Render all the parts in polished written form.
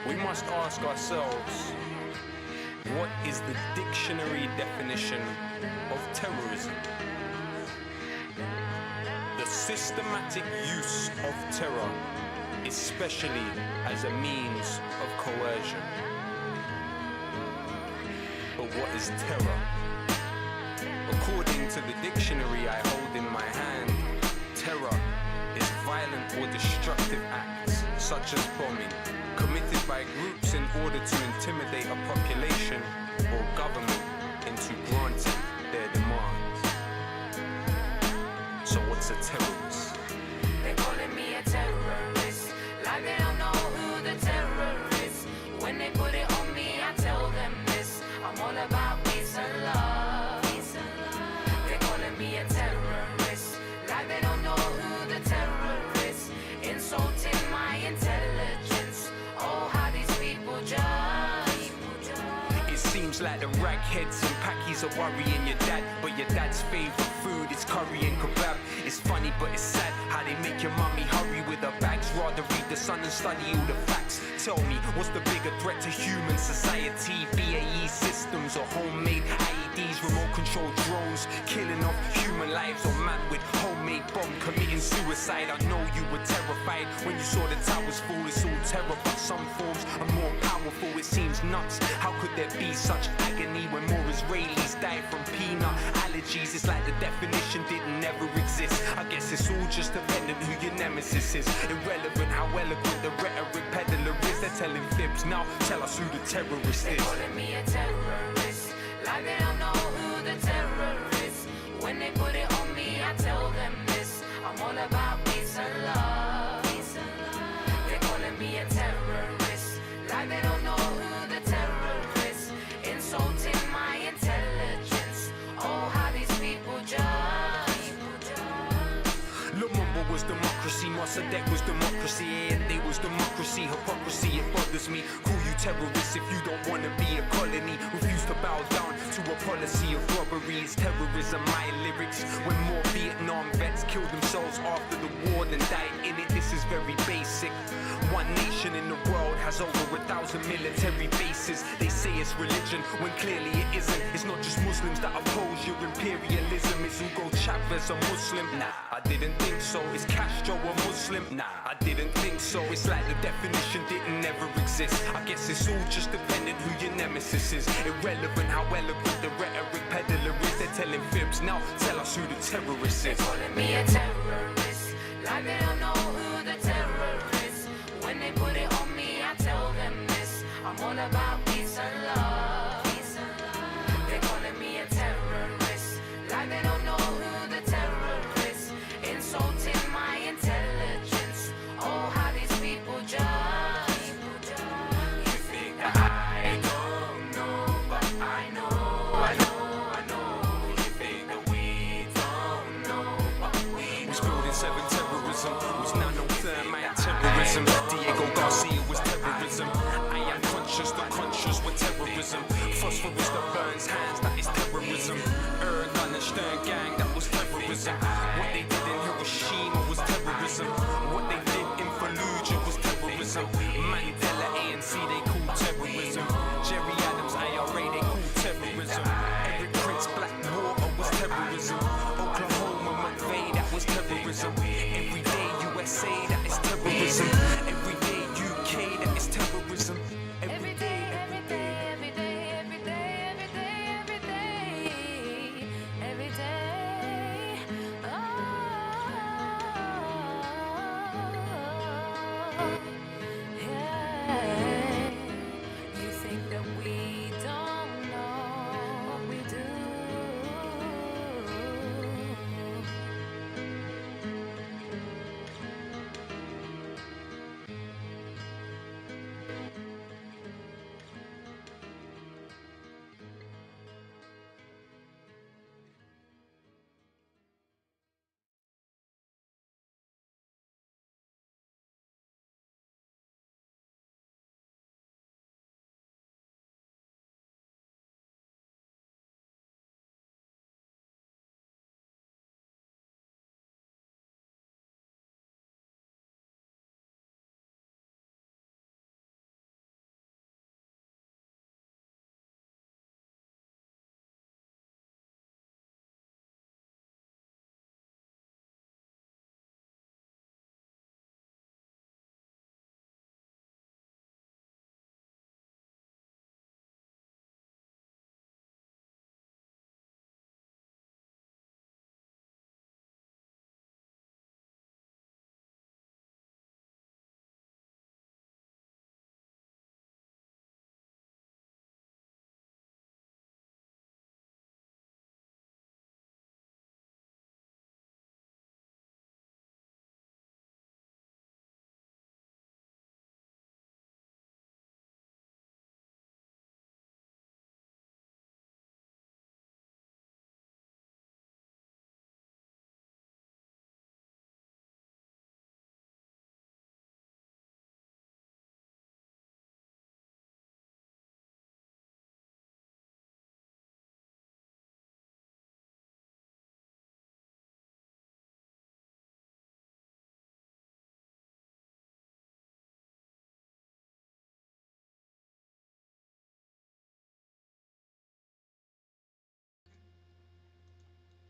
we must ask ourselves, what is the dictionary definition of terrorism? The systematic use of terror, especially as a means of coercion. But what is terror? According to the dictionary I hold in my hand, terror is violent or destructive acts, such as bombing, committed by groups in order to intimidate a population or government into granting their demands. So what's a terrorist? They're calling me a terrorist, like they don't know who the terror is. When they put it on me, I tell them this: I'm all about peace and love. They're calling me a terrorist, like they don't know who the terror is. Insulting my intelligence. Oh, how these people judge. It seems like the ragheads and packies are worrying your dad, but your dad's favorite food is curry and kebab. It's funny but it's sad how they make your mummy hurry with her bags, rather read the Sun and study all the facts. Tell me, what's the bigger threat to human society? BAE systems or homemade IEDs, remote control drones killing off human lives, or man with homemade bomb committing suicide? I know you were terrified when you saw the towers fall. It's all terror, but some forms are more powerful. It seems nuts. How could there be such agony when more Israelis die from peanut allergies? It's like the definition didn't never exist. I guess it's all just dependent who your nemesis is. Irrelevant how eloquent the rhetoric peddler is. They're telling fibs. Now tell us who the terrorist They're is. calling me a terrorist, like they don't know who the terror is. When they put it on me, I tell them this: I'm all about peace and love. They're calling me a terrorist, like they don't know who the terror is. Insulting my intelligence. Oh, how these people judge. Lumumba was democracy, Mossadegh was democracy, and they was democracy. Hypocrisy, it bothers me. Call you terrorists if you don't want to be a colony. Refuse to bow down to a policy of robbery. It's terrorism, my lyrics. When more Vietnam vets killed themselves after the war than died in it. This is very basic. One nation in the world has over 1,000 military bases. They say it's religion, when clearly it isn't. It's not just Muslims that oppose your imperialism. It's Hugo Chavez a Muslim? Nah, I didn't think so. Is Castro a Muslim? Nah, I didn't think so. It's like the definition didn't never exist. I guess it's all just dependent who your nemesis is. Irrelevant how eloquent the rhetoric peddler is. They're telling fibs. Now tell us who the terrorist is. They're calling me a terrorist, like they don't know who the terror is. When they put it on me, I tell them this: I'm all about peace and love. They're calling me a terrorist, like they don't know who the terror is. Insulting my intelligence. Oh, how these people judge. You think that I don't know, but I know. You think that we don't know, but we Was know. building 7 terrorism, was nanothermite terrorism. Diego Garcia was terrorism. I am conscious, the conscious were terrorism. Phosphorus that burns hands, that is terrorism. Erdogan and Stern gang, that was terrorism. What they did in Hiroshima was terrorism. What they did in Fallujah was terrorism. Mandela, ANC, they call terrorism. Jerry Adams, IRA, they call terrorism. Eric Prince, Blackwater was terrorism. Oklahoma, McVeigh, that was terrorism. Everyday USA, that is terrorism. Everyday UK, that is terrorism. Every day, every day, every day, every day, every day, every day, every day. Oh, yeah.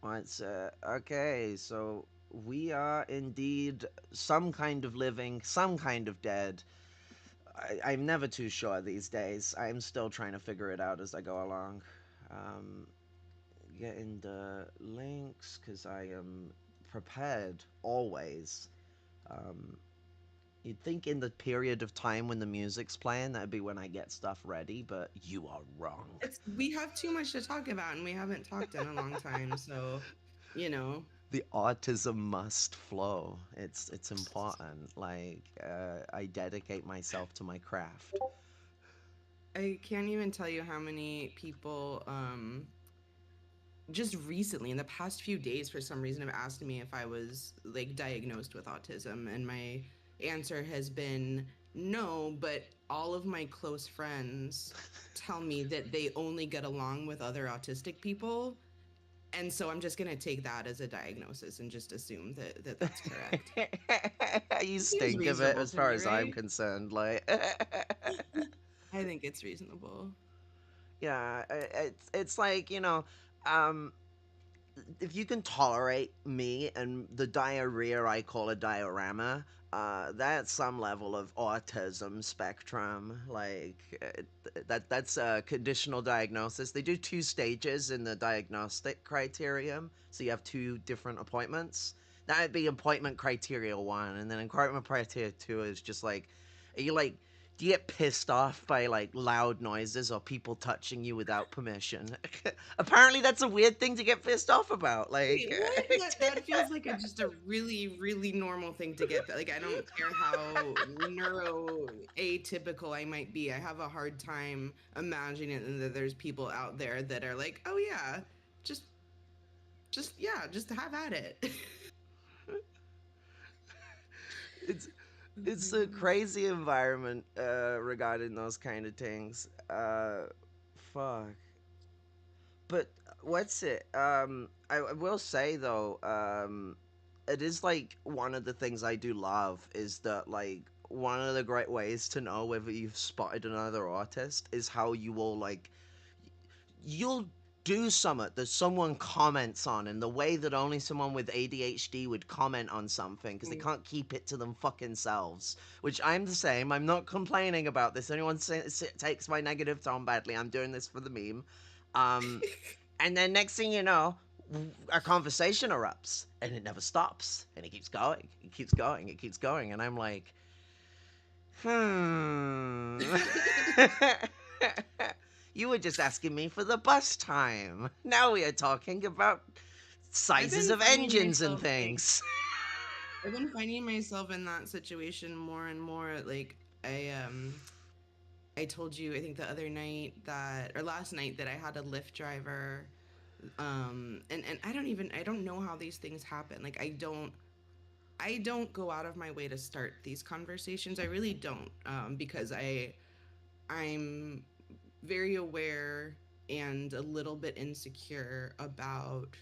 What's okay? So we are indeed some kind of living, some kind of dead. I'm never too sure these days. I'm still trying to figure it out as I go along. Um, Getting the links because I am prepared always. Um, you'd think in the period of time when the music's playing, that'd be when I get stuff ready, but you are wrong. It's we have too much to talk about and we haven't talked in a long time, so you know, The autism must flow. It's important. Like I dedicate myself to my craft. I can't even tell you how many people just recently in the past few days for some reason have asked me if I was like diagnosed with autism, and my answer has been no, but all of my close friends tell me that they only get along with other autistic people, and so I'm just going to take that as a diagnosis and just assume that that's correct. You It seems stink of it reasonable as to far me, as I'm right? concerned. Like, I think it's reasonable. yeah, it's like um, if you can tolerate me and the diarrhea I call a diorama, that's some level of autism spectrum. Like that's a conditional diagnosis. They do two stages in the diagnostic criterion, so you have two different appointments. That'd be appointment criteria one, and then appointment criteria two is just like, are you like do you get pissed off by like loud noises or people touching you without permission? Apparently, that's a weird thing to get pissed off about. Wait, Like, what? That feels like a just a really really normal thing to get. Like I don't care how neuro atypical I might be. I have a hard time imagining that there's people out there that are like, "Oh yeah, just just have at it." it's Oh it's my a gosh. crazy environment regarding those kind of things. Fuck. But what's it? I will say though, it is like one of the things I do love is that like one of the great ways to know whether you've spotted another artist is how you will like you'll do something that someone comments on in the way that only someone with ADHD would comment on something because they Mm. can't keep it to them fucking selves. Which I'm the same. I'm not complaining about this. Anyone takes my negative tone badly, I'm doing this for the meme. Um, and then next thing you know, a conversation erupts and it never stops and it keeps going. It keeps going. It keeps going. And I'm like, hmm. You were just asking me for the bus time. Now we are talking about I've sizes been of finding engines and myself like things. I've been finding myself in that situation more and more. Like I told you I think the other night that or last night that I had a Lyft driver, and I don't know how these things happen. Like I don't go out of my way to start these conversations. I really don't, because I'm very aware and a little bit insecure about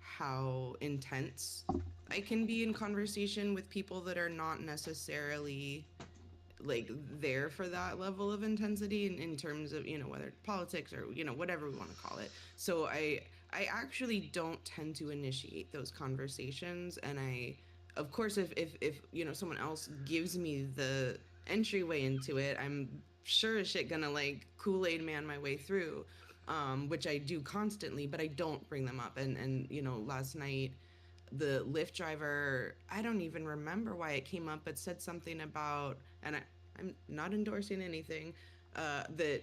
how intense I can be in conversation with people that are not necessarily like there for that level of intensity in terms of whether politics or whatever we want to call it. So I actually don't tend to initiate those conversations, and I of course if someone else gives me the entryway into it, I'm sure as shit gonna like Kool-Aid man my way through, which I do constantly, but I don't bring them up. And last night the Lyft driver, I don't even remember why it came up, but said something about, and I'm not endorsing anything, that,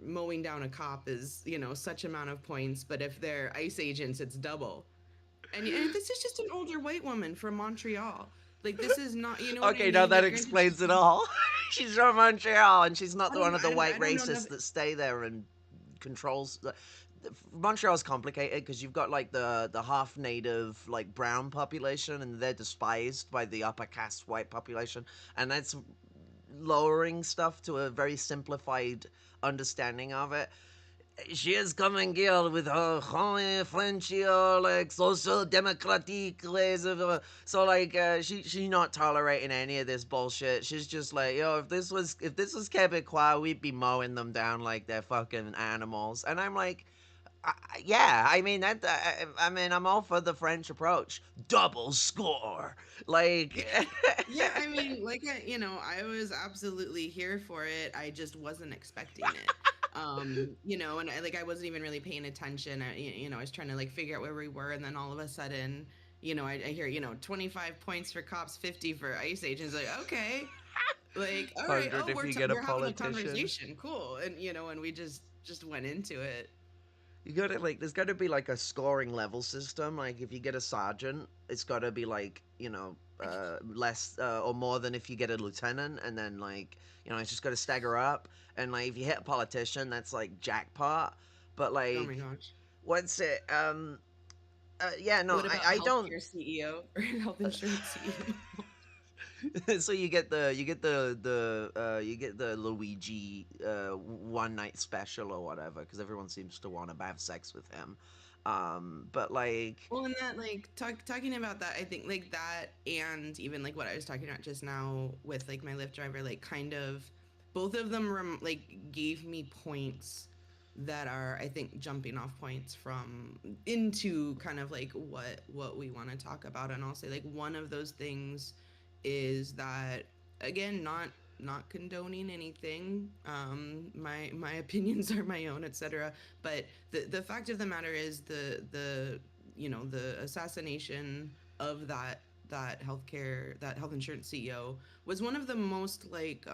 mowing down a cop is, such amount of points, but if they're ICE agents, it's double. And this is just an older white woman from Montreal. Like, this is not, you know what I Okay, now mean? that Like, granted, explains it all. She's from Montreal, and she's not one of the white I don't know racists nothing. that stay there and controls. Montreal's complicated because you've got like the half native like brown population, and they're despised by the upper caste white population, and that's lowering stuff to a very simplified understanding of it. She is coming here with her French like social democratic ways of so like she not tolerating any of this bullshit. She's just like, yo, if this was Quebecois, we'd be mowing them down like they're fucking animals. And I'm like, Yeah, I mean that. I mean, I'm all for the French approach. Double score, like. Yeah, I mean, like I was absolutely here for it. I just wasn't expecting it. And I wasn't even really paying attention. I was trying to like figure out where we were, and then all of a sudden, I hear 25 points for cops, 50 for ICE agents. Like, okay, like, all right, 100 oh, if you get a we're having a politician. conversation, cool, and we just went into it. You gotta like, there's gotta be like a scoring level system. Like if you get a sergeant, it's gotta be like less or more than if you get a lieutenant, and then like it's just gotta stagger up. And like if you hit a politician, that's like jackpot. But Oh my like, gosh. what's it? Yeah, no, What about I don't. healthcare CEO or health insurance CEO? So you get the Luigi one night special or whatever, because everyone seems to want to have sex with him. But like, Well, and that like talking about that, I think like that, and even like what I was talking about just now with like my Lyft driver, like kind of both of them like gave me points that are, I think, jumping off points from into kind of like what we want to talk about. And I'll say like one of those things is that, again, not condoning anything, my opinions are my own, etc., but the fact of the matter is the assassination of that health insurance CEO was one of the most like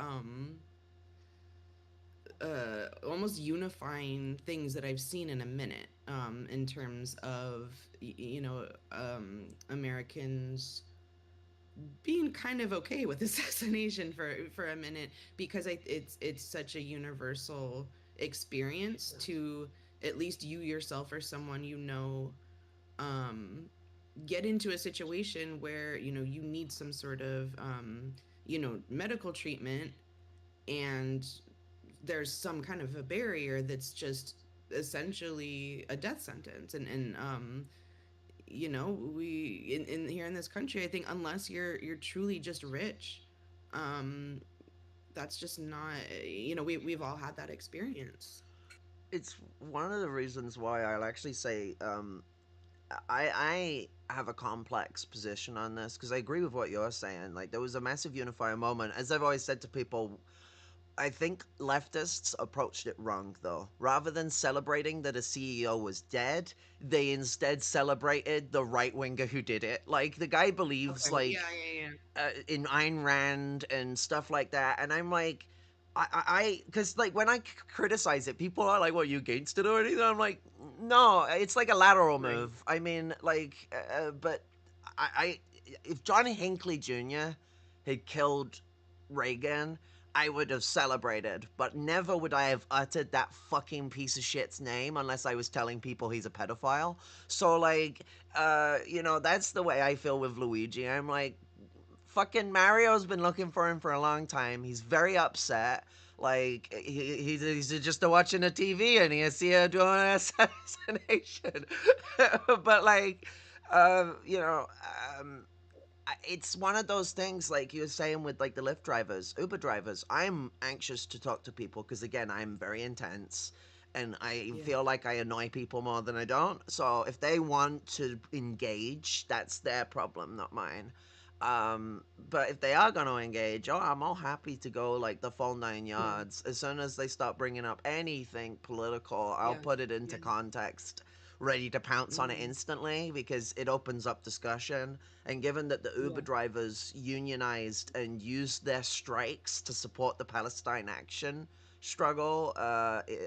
almost unifying things that I've seen in a minute, in terms of Americans being kind of okay with assassination for a minute, because it's such a universal experience to at least you yourself or someone um, get into a situation where you need some sort of medical treatment, and there's some kind of a barrier that's just essentially a death sentence. And we in here in this country, I think, unless you're truly just rich, um that's just not, we've all had that experience. it's one of the reasons why I'll actually say I have a complex position on this, because I agree with what you're saying. Like there was a massive unifying moment, as I've always said to people. I think leftists approached it wrong, though. Rather than celebrating that a CEO was dead, they instead celebrated the right winger who did it. Like the guy believes Okay, yeah, like yeah, in Ayn Rand and stuff like that, and I'm like, because like when I criticize it, people are like, "What, you against it or anything?" I'm like, no, it's like a lateral yeah. Right. move. I mean, like, but I if John Hinckley Jr. had killed Reagan, I would have celebrated, but never would I have uttered that fucking piece of shit's name unless I was telling people he's a pedophile. So like, that's the way I feel with Luigi. I'm like, fucking Mario's been looking for him for a long time. He's very upset. Like he's just watching a TV and he see her doing an assassination. But like, um, you know, um, it's one of those things, like you were saying with like the Lyft drivers, Uber drivers. I'm anxious to talk to people because again, I'm very intense, and I Yeah, feel like I annoy people more than I don't. So if they want to engage, that's their problem, not mine. But if they are going to engage, oh, I'm all happy to go like the full nine yeah, yards. As soon as they start bringing up anything political, I'll yeah, put it into yeah. context, ready to pounce on it Mm, instantly because it opens up discussion. And given that the yeah, Uber drivers unionized and used their strikes to support the Palestine action struggle,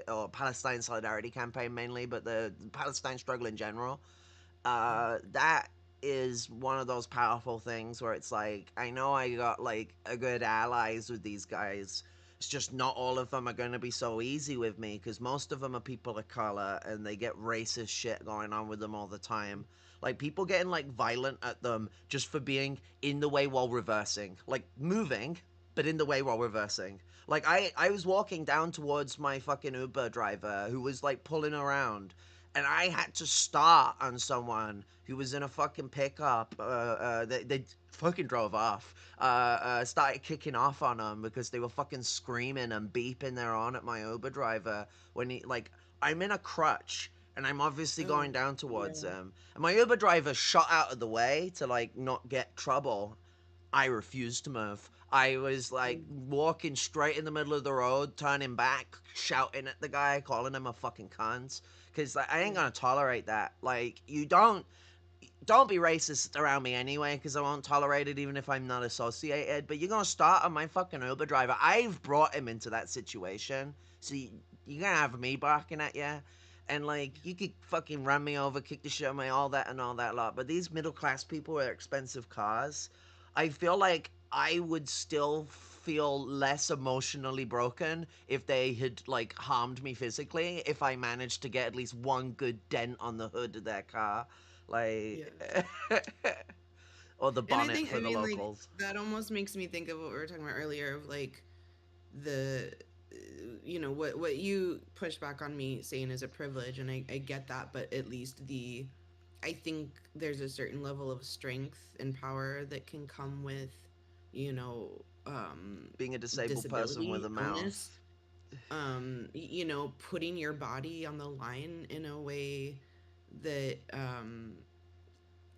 or Palestine solidarity campaign mainly, but the Palestine struggle in general, yeah, that is one of those powerful things where it's like, I know I got like a good allies with these guys. It's just not all of them are going to be so easy with me because most of them are people of color and they get racist shit going on with them all the time. Like people getting like violent at them just for being in the way while reversing, like moving, but in the way while reversing. Like I was walking down towards my fucking Uber driver who was like pulling around, and I had to start on someone who was in a fucking pickup. They fucking drove off. Started kicking off on them because they were fucking screaming and beeping their on at my Uber driver when he like, I'm in a crutch and I'm obviously Oh, going down towards yeah. him. And my Uber driver shot out of the way to like not get trouble. I refused to move. I was like Mm, walking straight in the middle of the road, turning back, shouting at the guy, calling him a fucking cunt. Cause like I ain't yeah. gonna tolerate that. Like you don't be racist around me anyway, because I won't tolerate it even if I'm not associated. But you're gonna start on my fucking Uber driver. I've brought him into that situation, so you're gonna have me barking at you. And like you could fucking run me over, kick the shit out of me, all that and all that lot. But these middle class people with expensive cars, I feel like I would still feel less emotionally broken if they had like harmed me physically if I managed to get at least one good dent on the hood of their car, like Yeah. or the And I bonnet think, for I the mean, like, locals. that almost makes me think of what we were talking about earlier of like the, what you push back on me saying is a privilege, and I get that, but at least I think there's a certain level of strength and power that can come with, you know, Being a disabled person with a disability, mouth. illness, putting your body on the line in a way that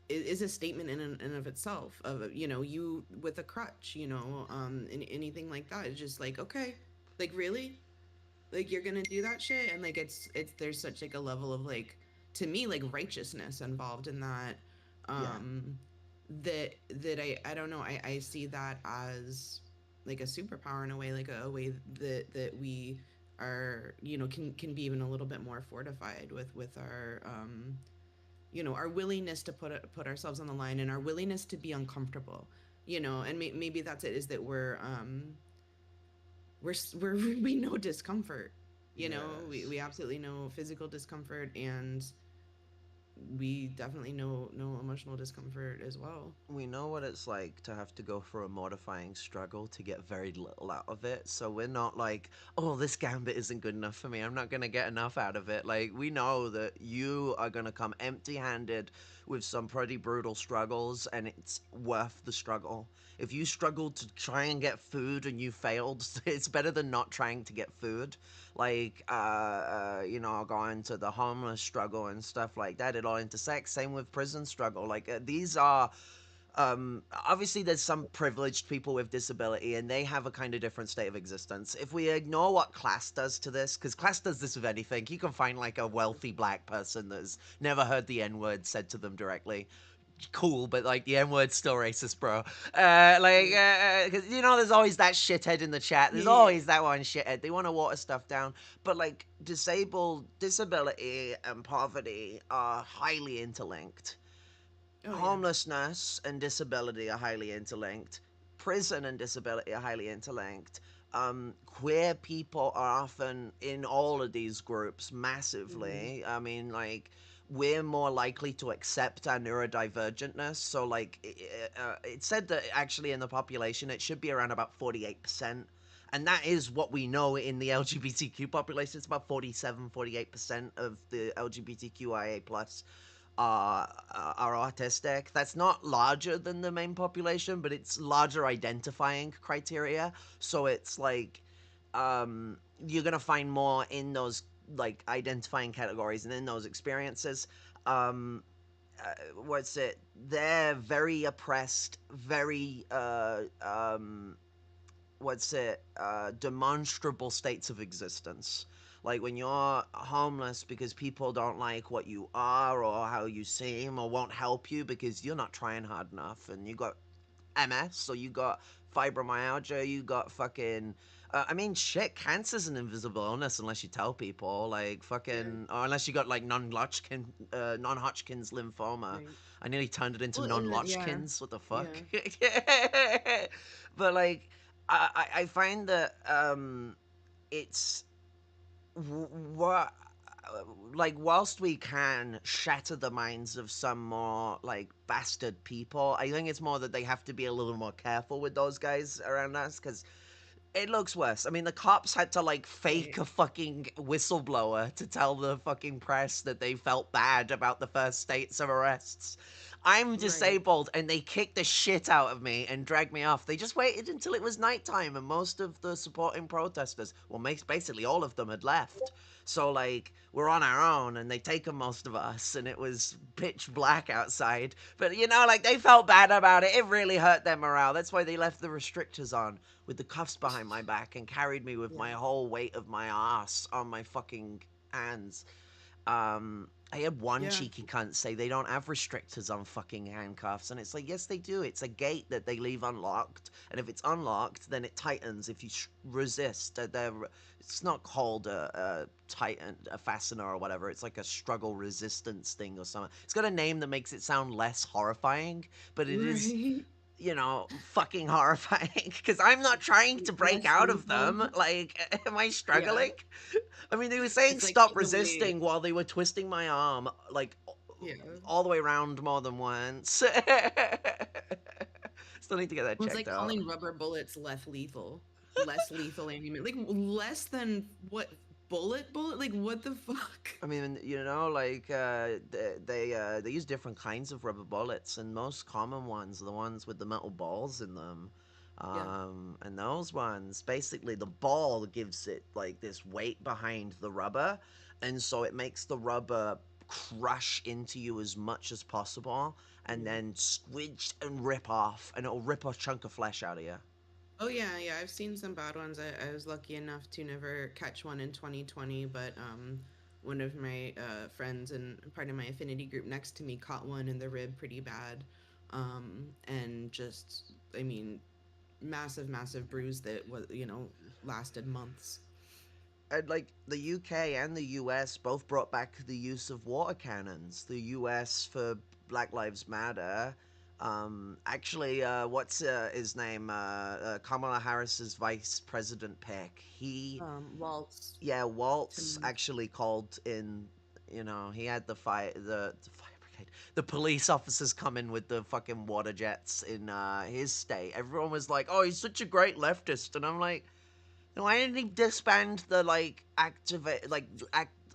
is a statement in of itself of, you with a crutch, and anything like that. It's just like, okay, like, really, like, you're gonna do that shit. And like, it's there's such like a level of like, to me, like, righteousness involved in that, Yeah, um that I don't know, I see that as like a superpower in a way, like a way that we are, can be even a little bit more fortified with our, our willingness to put ourselves on the line, and our willingness to be uncomfortable, and maybe that's it, is that we're we know discomfort, we yes. absolutely know physical discomfort, and we definitely know emotional discomfort as well. We know what it's like to have to go through a mortifying struggle to get very little out of it. So we're not like, oh, this gambit isn't good enough for me. I'm not going to get enough out of it. Like, we know that you are going to come empty handed with some pretty brutal struggles, and it's worth the struggle. If you struggled to try and get food and you failed, it's better than not trying to get food. Like, going to the homeless struggle and stuff like that. It all intersects. Same with prison struggle. Like, these are obviously there's some privileged people with disability and they have a kind of different state of existence. If we ignore what class does to this, because class does this with anything, you can find like a wealthy black person that's never heard the n-word said to them directly. Cool, but like the n-word's still racist, bro. Yeah. Because there's always that shithead in the chat. There's Yeah. always that one shithead. They want to water stuff down, but like disability and poverty are highly interlinked. Oh yeah. Homelessness and disability are highly interlinked. Prison and disability are highly interlinked. Queer people are often in all of these groups Mm-hmm. massively. I mean, like, we're more likely to accept our neurodivergentness. So, like, it said that actually in the population it should be around about 48%. And that is what we know in the LGBTQ population. It's about 47, 48% of the LGBTQIA plus are autistic. That's not larger than the main population, but it's larger identifying criteria. So it's like you're gonna find more in those like identifying categories and in those experiences. Um, what's it? They're very oppressed, very what's it demonstrable states of existence, like when you're homeless because people don't like what you are or how you seem or won't help you because you're not trying hard enough, and you got MS, or you got fibromyalgia, you got fucking I mean, shit, cancer's an invisible illness unless you tell people, like Yeah. fucking, or unless you got like non-Hodgkin's lymphoma. Right. I nearly turned it into Well, yeah. non-Hodgkin's. What the fuck? Yeah. But like, I find that it's what like whilst we can shatter the minds of some more like bastard people, I think it's more that they have to be a little more careful with those guys around us, because it looks worse. I mean, the cops had to like fake Right. a fucking whistleblower to tell the fucking press that they felt bad about the first states of arrests. I'm Right. disabled, and they kicked the shit out of me and dragged me off. They just waited until it was nighttime, and most of the supporting protesters, well, basically all of them had left. So, like, we're on our own, and they taken most of us, and it was pitch black outside. But, like, they felt bad about it. It really hurt their morale. That's why they left the restrictors on with the cuffs behind my back and carried me with Yeah. my whole weight of my ass on my fucking hands. I had one Yeah. cheeky cunt say they don't have restrictors on fucking handcuffs, and it's like, yes, they do. It's a gate that they leave unlocked, and if it's unlocked, then it tightens if you resist. It's not called a tighten, a fastener or whatever. It's like a struggle resistance thing or something. It's got a name that makes it sound less horrifying, but it is Right. fucking horrifying because I'm not trying to break Less out of lethal. them. Like, am I Yeah. struggling? I mean, they were saying It's like stop the way. resisting while they were twisting my arm, like, Yeah. all the way around more than once. Still need to get that Well, it's checked like out. calling rubber bullets less lethal. Less lethal ammunition. Like less than what bullet? Like what the fuck? I mean, like they use different kinds of rubber bullets, and most common ones are the ones with the metal balls in them. Yeah. And those ones, basically, the ball gives it like this weight behind the rubber, and so it makes the rubber crush into you as much as possible, and Mm. then squidge and rip off, and it'll rip a chunk of flesh out of you. Oh yeah, yeah. I've seen some bad ones. I was lucky enough to never catch one in 2020, but one of my friends and part of my affinity group next to me caught one in the rib pretty bad, and just I mean, massive, massive bruise that was lasted months. And like the UK and the US both brought back the use of water cannons. The US for Black Lives Matter. Actually, what's his name? Kamala Harris's vice president pick. Waltz Yeah, to Waltz actually called in. He had the fire brigade, the police officers come in with the fucking water jets in his state. Everyone was like, "Oh, he's such a great leftist," and I'm like, why didn't he disband the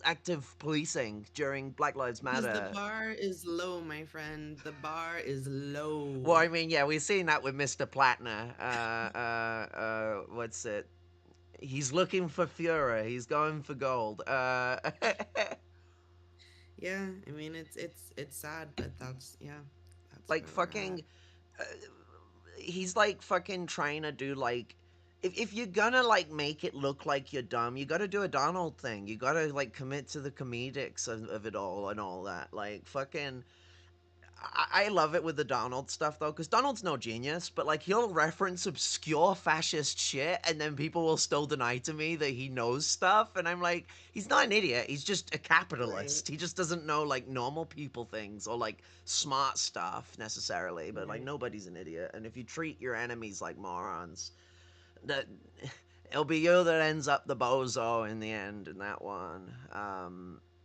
active policing during Black Lives because the Matter? bar is low, my friend. The bar is Well, low. I mean, yeah, we've seen that with Mr. Platner. What's it? He's looking for Führer. He's going for gold. Yeah, I mean it's sad, but that's Like where we're at. fucking, uh, he's like fucking trying to do like, if you're gonna like make it look like you're dumb, you gotta do a Donald thing. You gotta like commit to the comedics of it all and all that. Like fucking, I love it with the Donald stuff though, because Donald's no genius, but like he'll reference obscure fascist shit, and then people will still deny to me that he knows stuff, and I'm like, he's not an idiot. He's just a Right, capitalist. He just doesn't know like normal people things or like smart stuff necessarily. But like right. nobody's an idiot, and if you treat your enemies like morons, that it'll be you that ends up the bozo in the end in that one.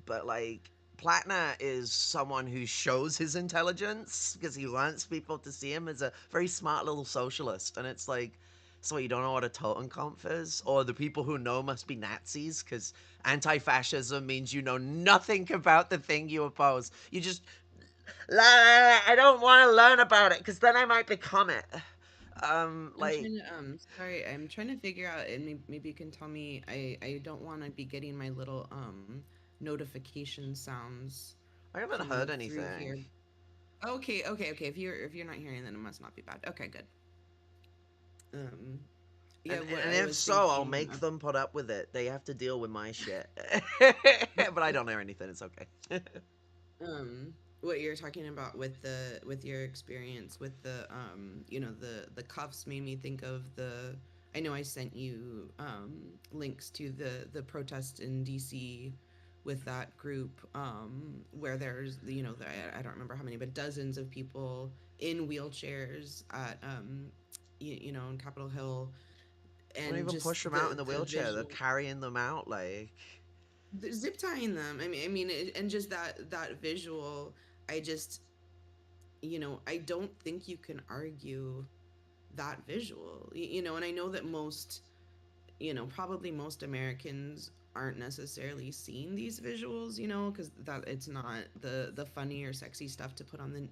But like Platner is someone who shows his intelligence because he wants people to see him as a very smart little socialist, and it's like, so you don't know what a Totenkopf is, or the people who know must be Nazis because anti-fascism means you know nothing about the thing you oppose. You just, I don't want to learn about it because then I might become it. I'm Like trying to sorry, I'm trying to figure out, and maybe you can tell me. I don't want to be getting my little notification sounds I haven't coming heard through anything. here. Okay, okay, okay. If you're not hearing, then it must not be bad. Okay, good. Um, yeah, what And I if was so, I'll thinking make of, them put up with it. They have to deal with my shit. But I don't hear anything. It's okay. what you're talking about with your experience with the the cuffs made me think of the. I know I sent you links to the protest in DC with that group where there's I don't remember how many, but dozens of people in wheelchairs at in Capitol Hill, Don't and even just push them out in the the wheelchair. They're visual, carrying them out like. zip tying them. And just that visual. I just I don't think you can argue that visual. And I know that most probably most Americans aren't necessarily seeing these visuals, because that it's not the funny or sexy stuff to put on the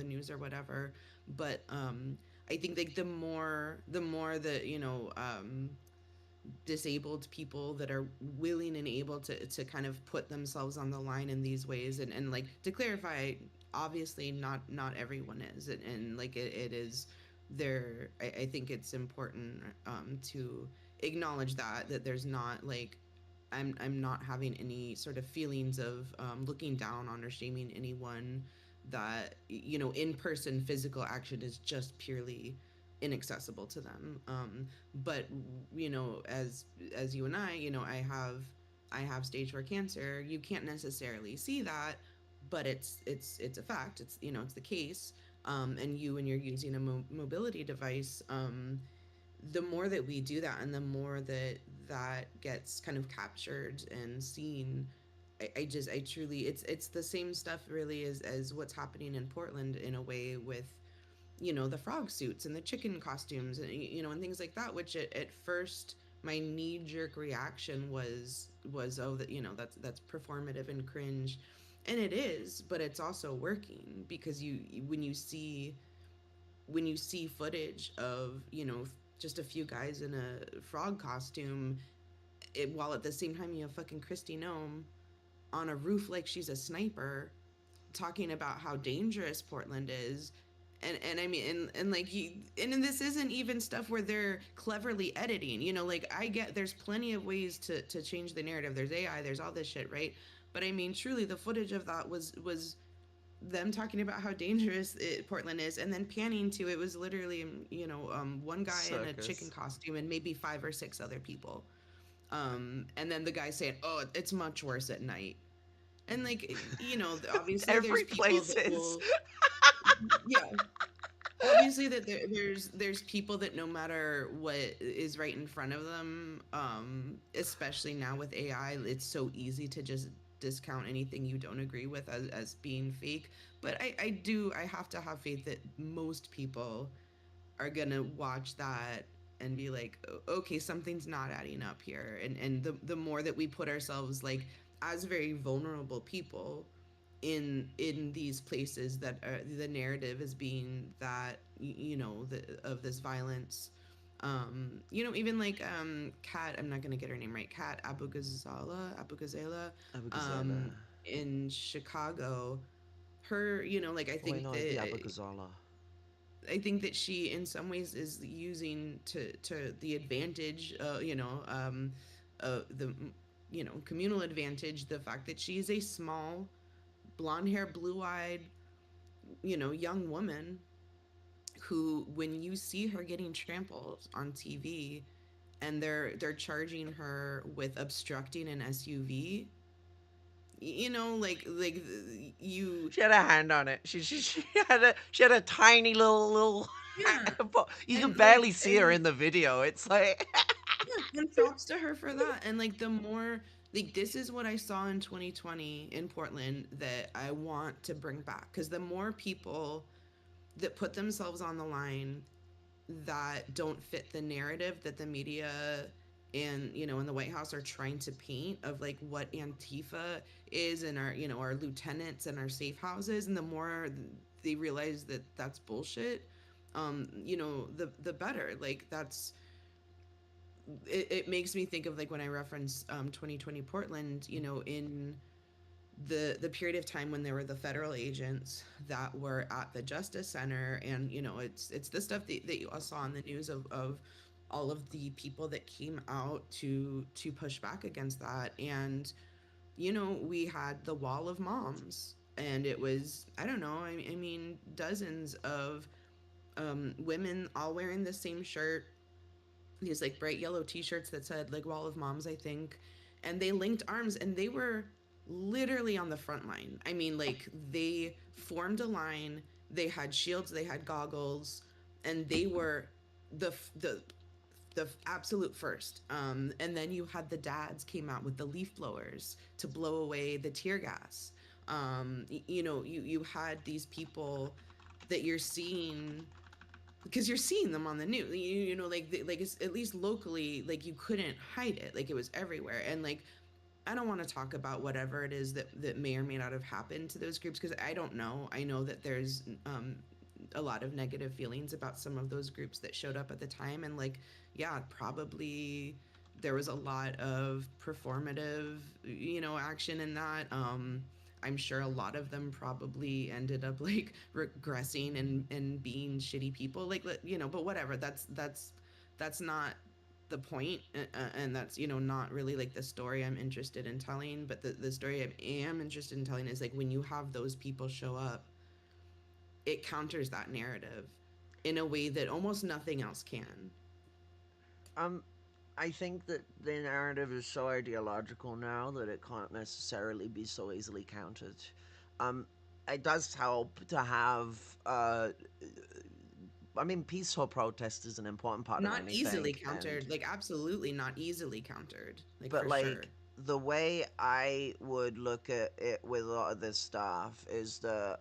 news or whatever. But I think like the more that disabled people that are willing and able to kind of put themselves on the line in these ways, and like to clarify, obviously not everyone is, and like it is there. I think it's important to acknowledge that there's not like I'm not having any sort of feelings of looking down on or shaming anyone, that in person physical action is just purely inaccessible to them. But as you and I have stage 4 cancer. You can't necessarily see that, but it's a fact. It's the case. And when you're using a mobility device, the more that we do that, and the more that gets kind of captured and seen, I truly, it's the same stuff really as what's happening in Portland, in a way, with the frog suits and the chicken costumes, and and things like that, which at first my knee jerk reaction was, oh, that that's performative and cringe, and it is, but it's also working, because when you see footage of just a few guys in a frog costume, while at the same time you have fucking Christy Nome on a roof like she's a sniper, talking about how dangerous Portland is. And I mean, and like and this isn't even stuff where they're cleverly editing, like, I get there's plenty of ways to change the narrative. There's AI, there's all this shit, right? But I mean, truly, the footage of that was them talking about how dangerous Portland is, and then panning to, it was literally one guy in a chicken Circus. costume and maybe 5 or 6 other people, and then the guy saying, "Oh, it's much worse at night." And like, obviously there's Every people place that is. will, yeah, obviously that there's people that, no matter what is right in front of them, especially now with AI, it's so easy to just discount anything you don't agree with as being fake. But I have to have faith that most people are gonna watch that and be like, Okay, something's not adding up here." And the more that we put ourselves, like, as very vulnerable people in these places, that are, the narrative is being that of this violence, even like Kat, I'm not gonna get her name right, Kat Abu Ghazala, Abugazela. um in Chicago. Her, like, I Wait, think no, it's the that Abugazala. she in some ways is using to the advantage, the communal advantage, the fact that she is a small, blonde hair, blue eyed, young woman, who, when you see her getting trampled on TV, and they're charging her with obstructing an SUV, like you, She had a hand on it. She had a tiny little. yeah, You can and like, barely see her in the video. It's like. yeah, and props to her for that. And like, the more, like, this is what I saw in 2020 in Portland that I want to bring back, because the more people that put themselves on the line, that don't fit the narrative that the media and in the White House are trying to paint of, like, what Antifa is, and our lieutenants and our safe houses, and the more they realize that that's bullshit, the better. Like, it makes me think of, like, when I reference 2020 Portland, in the period of time when there were the federal agents that were at the Justice Center, and it's the stuff that you all saw on the news of all of the people that came out to push back against that. And we had the wall of moms, and it was, I don't know, I mean, dozens of women all wearing the same shirt, these like bright yellow t-shirts that said, like, wall of moms, I think, and they linked arms, and they were literally on the front line. I mean, like, they formed a line, they had shields, they had goggles, and they were the the absolute first. And then you had the dads came out with the leaf blowers to blow away the tear gas. You had these people that you're seeing because you're seeing them on the news, you know, like like it's at least locally, like you couldn't hide it, like it was everywhere. And like I don't want to talk about whatever it is that may or may not have happened to those groups because I don't know. I know that there's a lot of negative feelings about some of those groups that showed up at the time, and like, yeah, probably there was a lot of performative, you know, action in that. I'm sure a lot of them probably ended up like regressing and being shitty people, like, you know, but whatever. That's not the point, and that's, you know, not really like the story I'm interested in telling. But the story I am interested in telling is like when you have those people show up, it counters that narrative in a way that almost nothing else can. Um, I think that the narrative is so ideological now that it can't necessarily be so easily countered. Um, it does help to have. I mean, peaceful protest is an important part of Not easily anything, and countered, like absolutely not easily countered, like but for sure. like the way I would look at it with a lot of this stuff is that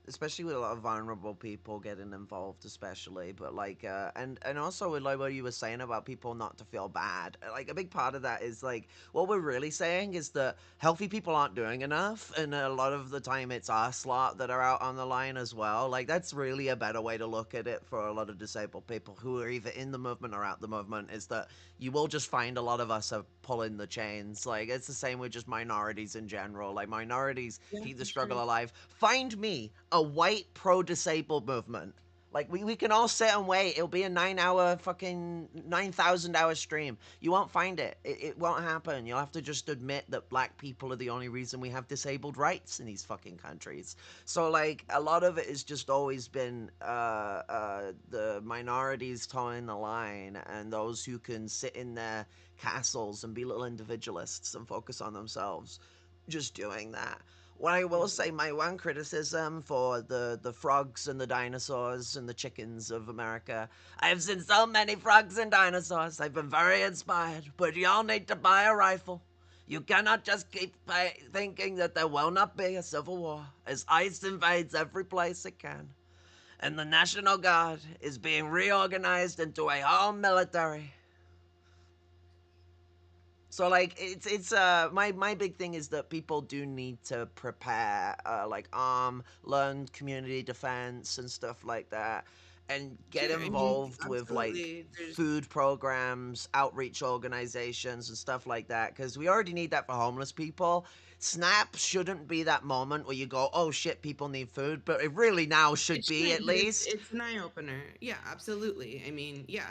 especially with a lot of vulnerable people getting involved, especially, but like and also with like what you were saying about people not to feel bad, like a big part of that is like what we're really saying is that healthy people aren't doing enough, and a lot of the time it's us lot that are out on the line as well. Like that's really a better way to look at it for a lot of disabled people who are either in the movement or out the movement, is that you will just find a lot of us are pulling the chains. Like it's the same with just minorities in general. Like minorities Yeah, keep the for sure. struggle alive. Find me a white pro-disabled movement. Like we can all sit and wait. It'll be a 9 hour fucking 9,000 hour stream. You won't find it. It won't happen. You'll have to just admit that black people are the only reason we have disabled rights in these fucking countries. So like a lot of it has just always been the minorities towing the line, and those who can sit in their castles and be little individualists and focus on themselves, just doing that. What I will Yeah. say, my one criticism for the frogs and the dinosaurs and the chickens of America, I have seen so many frogs and dinosaurs. I've been very inspired, but y'all need to buy a rifle. You cannot just keep thinking that there will not be a civil war as ICE invades every place it can. And the National Guard is being reorganized into a whole military. So like it's my big thing is that people do need to prepare, like learn community defense and stuff like that, and get Sure. I mean, involved with like absolutely. There's food programs, outreach organizations and stuff like that, because we already need that for homeless people. SNAP shouldn't be that moment where you go, oh shit, people need food, but it really now it should be, at shouldn't, but least. it's an eye opener. Yeah, absolutely. I mean, yeah,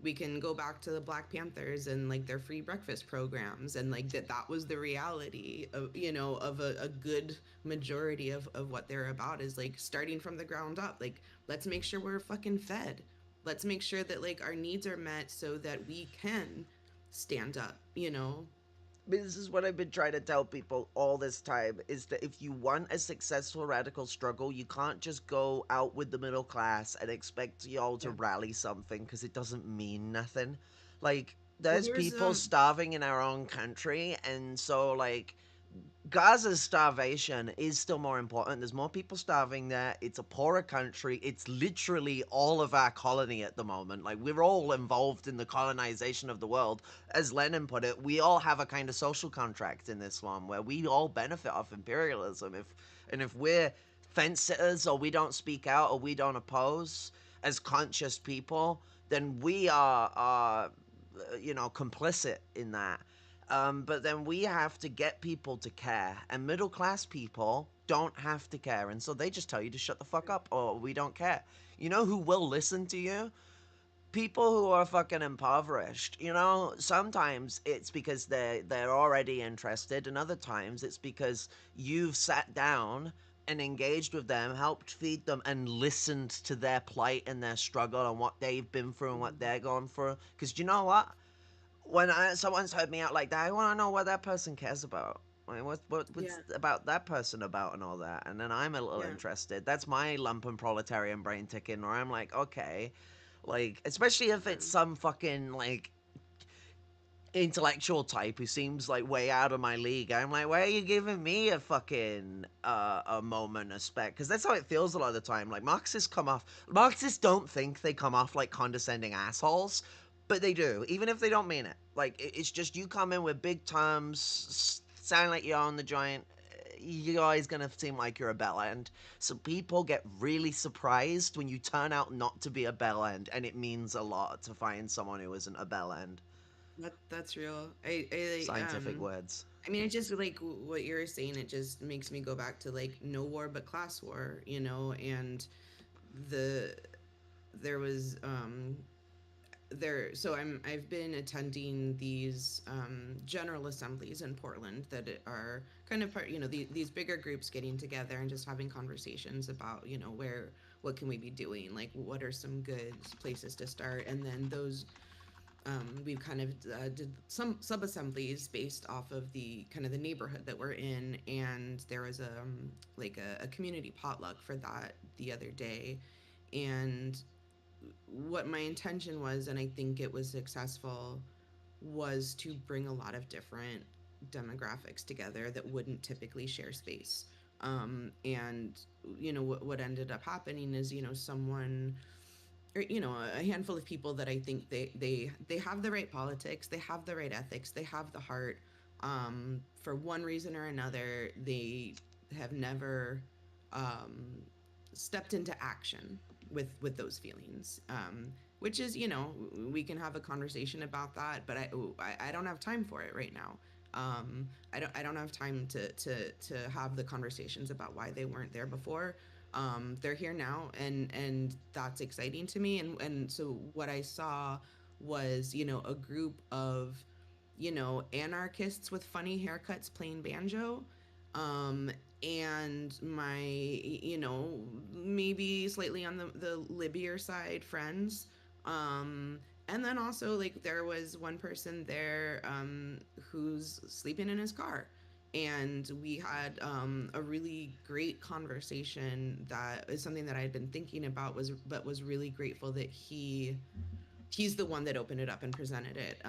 we can go back to the Black Panthers and like their free breakfast programs, and like that was the reality of, you know, of a good majority of what they're about, is like starting from the ground up. Like, let's make sure we're fucking fed. Let's make sure that like our needs are met so that we can stand up, you know. This is what I've been trying to tell people all this time, is that if you want a successful radical struggle, you can't just go out with the middle class and expect y'all to Yeah. rally something, because it doesn't mean nothing. Like Well, there's there's people starving in our own country, and so like Gaza's starvation is still more important. There's more people starving there. It's a poorer country. It's literally all of our colony at the moment. Like, we're all involved in the colonization of the world. As Lenin put it, we all have a kind of social contract in this one where we all benefit off imperialism. If we're fence sitters, or we don't speak out, or we don't oppose as conscious people, then we are complicit in that. But then we have to get people to care, and middle class people don't have to care, and so they just tell you to shut the fuck up, or we don't care. You know who will listen to you? People who are fucking impoverished. You know, sometimes it's because they're already interested, and other times it's because you've sat down and engaged with them, helped feed them, and listened to their plight and their struggle and what they've been through and what they're going through. Because you know what? When someone's heard me out like that, I want to know what that person cares about. Like, what's yeah, about that person about and all that, and then I'm a little yeah, interested. That's my lumpen proletarian brain ticking, where I'm like, okay, like especially if yeah. it's some fucking like intellectual type who seems like way out of my league. I'm like, why are you giving me a fucking a moment of spec? Because that's how it feels a lot of the time. Like Marxists don't think they come off like condescending assholes, but they do, even if they don't mean it. Like it's just you come in with big terms, sound like you own the joint. You're always gonna seem like you're a bell end. So people get really surprised when you turn out not to be a bell end, and it means a lot to find someone who isn't a bell end. That's real. Scientific words. I mean, it just like what you're saying. It just makes me go back to like no war but class war, you know. And the there was there. So I've been attending these general assemblies in Portland that are kind of part, you know, these bigger groups getting together and just having conversations about, you know, where what can we be doing, like what are some good places to start, and then those we kind of did some sub assemblies based off of the kind of the neighborhood that we're in, and there was like a community potluck for that the other day, and what my intention was, and I think it was successful, was to bring a lot of different demographics together that wouldn't typically share space. And you know what ended up happening is, you know, someone, or you know, a handful of people that I think they have the right politics, they have the right ethics, they have the heart. For one reason or another, they have never um, stepped into action with those feelings. Which is, you know, we can have a conversation about that, but I don't have time for it right now. I don't have time to have the conversations about why they weren't there before. They're here now, and that's exciting to me. And so what I saw was, you know, a group of, you know, anarchists with funny haircuts playing banjo, um, and my, you know, maybe slightly on the libbier side friends. And then also, like, there was one person there who's sleeping in his car, and we had a really great conversation that is something that I had been thinking about, was really grateful that he's the one that opened it up and presented it,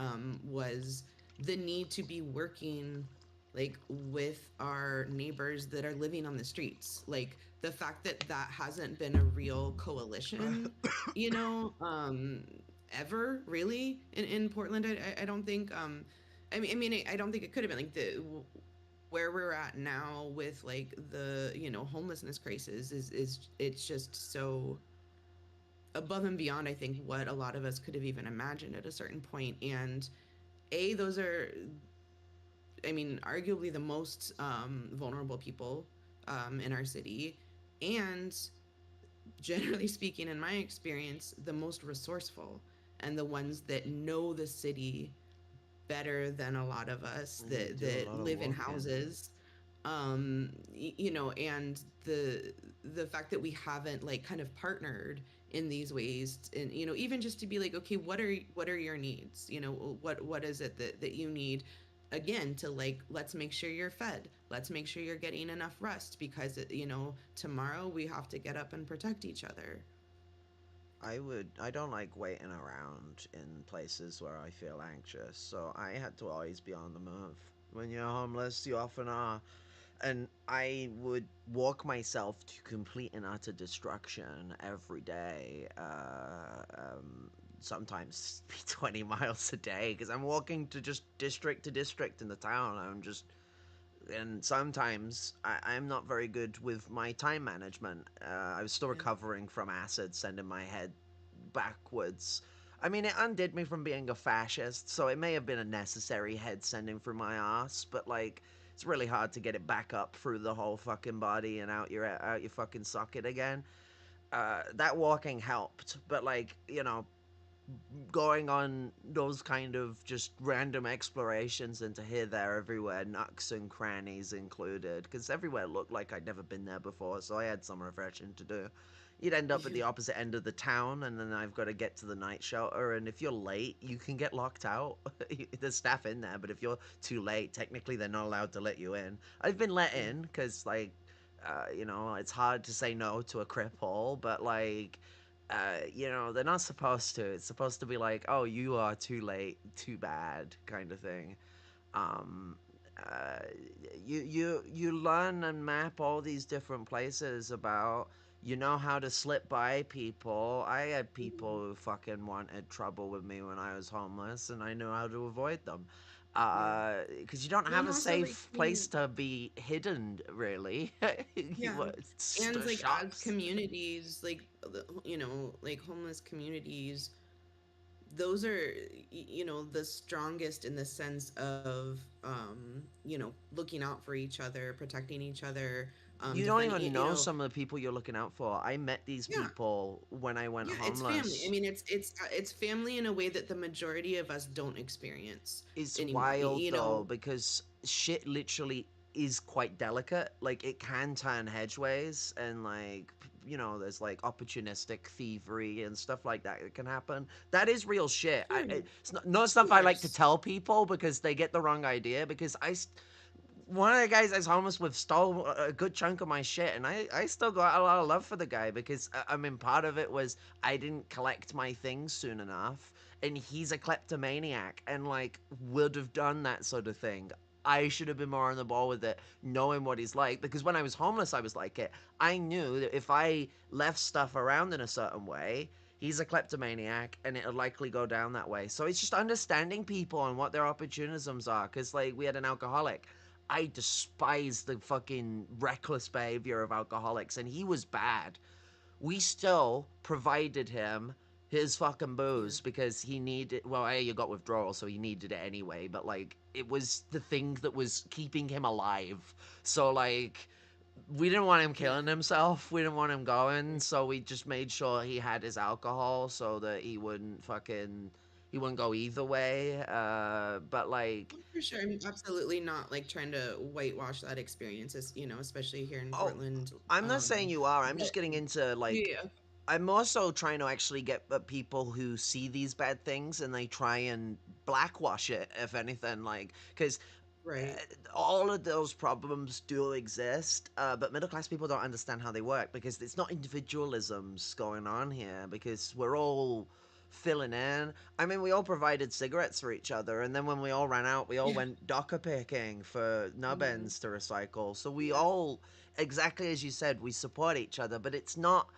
was the need to be working like with our neighbors that are living on the streets, like the fact that that hasn't been a real coalition, you know, ever really in Portland. I don't think I don't think it could have been like the where we're at now with like the, you know, homelessness crisis is it's just so above and beyond, I think, what a lot of us could have even imagined at a certain point. And those are, I mean, arguably the most vulnerable people in our city, and generally speaking, in my experience, the most resourceful, and the ones that know the city better than a lot of us They do a that lot of live in walking. houses. You know, and the fact that we haven't like kind of partnered in these ways, and you know, even just to be like, okay, what are your needs, you know, what is it that you need, again, to like, let's make sure you're fed, let's make sure you're getting enough rest, because you know, tomorrow we have to get up and protect each other. I don't like waiting around in places where I feel anxious, so I had to always be on the move. When you're homeless, you often are. And I would walk myself to complete and utter destruction every day. Sometimes be 20 miles a day because I'm walking to district in the town. And sometimes I'm not very good with my time management. I was still Yeah. recovering from acid sending my head backwards. I mean, it undid me from being a fascist, so it may have been a necessary head sending through my ass, but like, it's really hard to get it back up through the whole fucking body and out your fucking socket again. That walking helped, but like, you know, going on those kind of just random explorations into here, there, everywhere, nooks and crannies included, because everywhere looked like I'd never been there before, so I had some refreshing to do. You'd end up at Yeah. the opposite end of the town, and then I've got to get to the night shelter, and if you're late, you can get locked out. There's staff in there, but if you're too late, technically they're not allowed to let you in. I've been let Yeah. in, because, like, you know, it's hard to say no to a cripple, but, like, they're not supposed to. It's supposed to be like, oh, you are too late, too bad, kind of thing. Um, uh, you learn and map all these different places about. You know how to slip by people. I had people Mhm. who fucking wanted trouble with me when I was homeless, and I knew how to avoid them. Yeah. Because you don't Well, have and a also, like, safe place to be hidden, really. yeah, and like as Shops. communities, like like homeless communities, those are the strongest in the sense of looking out for each other, protecting each other, You don't defending even know some of the people you're looking out for. I met these yeah. people when I went Yeah, it's family. I homeless. mean, it's family in a way that the majority of us don't experience It's anymore. wild though because shit literally is quite delicate. Like it can turn hedgeways and there's like opportunistic thievery and stuff like that that can happen. That is real shit. Sure, It's not of stuff I like to course. tell people because they get the wrong idea because one of the guys I was homeless with stole a good chunk of my shit, and I still got a lot of love for the guy because I mean part of it was I didn't collect my things soon enough, and he's a kleptomaniac and like would have done that sort of thing. I should have been more on the ball with it, knowing what he's like. Because when I was homeless, I was like it. I knew that if I left stuff around in a certain way, he's a kleptomaniac and it'll likely go down that way. So it's just understanding people and what their opportunisms are. Because, like, we had an alcoholic. I despise the fucking reckless behavior of alcoholics, and he was bad. We still provided him his fucking Yeah. booze because he needed. Well, A, you got withdrawal, so he needed it anyway. But like, it was the thing that was keeping him alive. So like, we didn't want him Yeah. killing himself. We didn't want him going. So we just made sure he had his alcohol so that he wouldn't go either way. But like, For sure. I'm absolutely not like trying to whitewash that experience, as especially here in oh, Portland. I'm not saying you are. I'm But just getting into like yeah, I'm also trying to actually get people who see these bad things and they try and blackwash it, if anything, like because right. all of those problems do exist, but middle class people don't understand how they work because it's not individualisms going on here because we're all filling in. I mean, we all provided cigarettes for each other, and then when we all ran out, we all Yeah. went docker picking for nub Hmm. ends to recycle. So we Yeah. all, exactly as you said, we support each other, but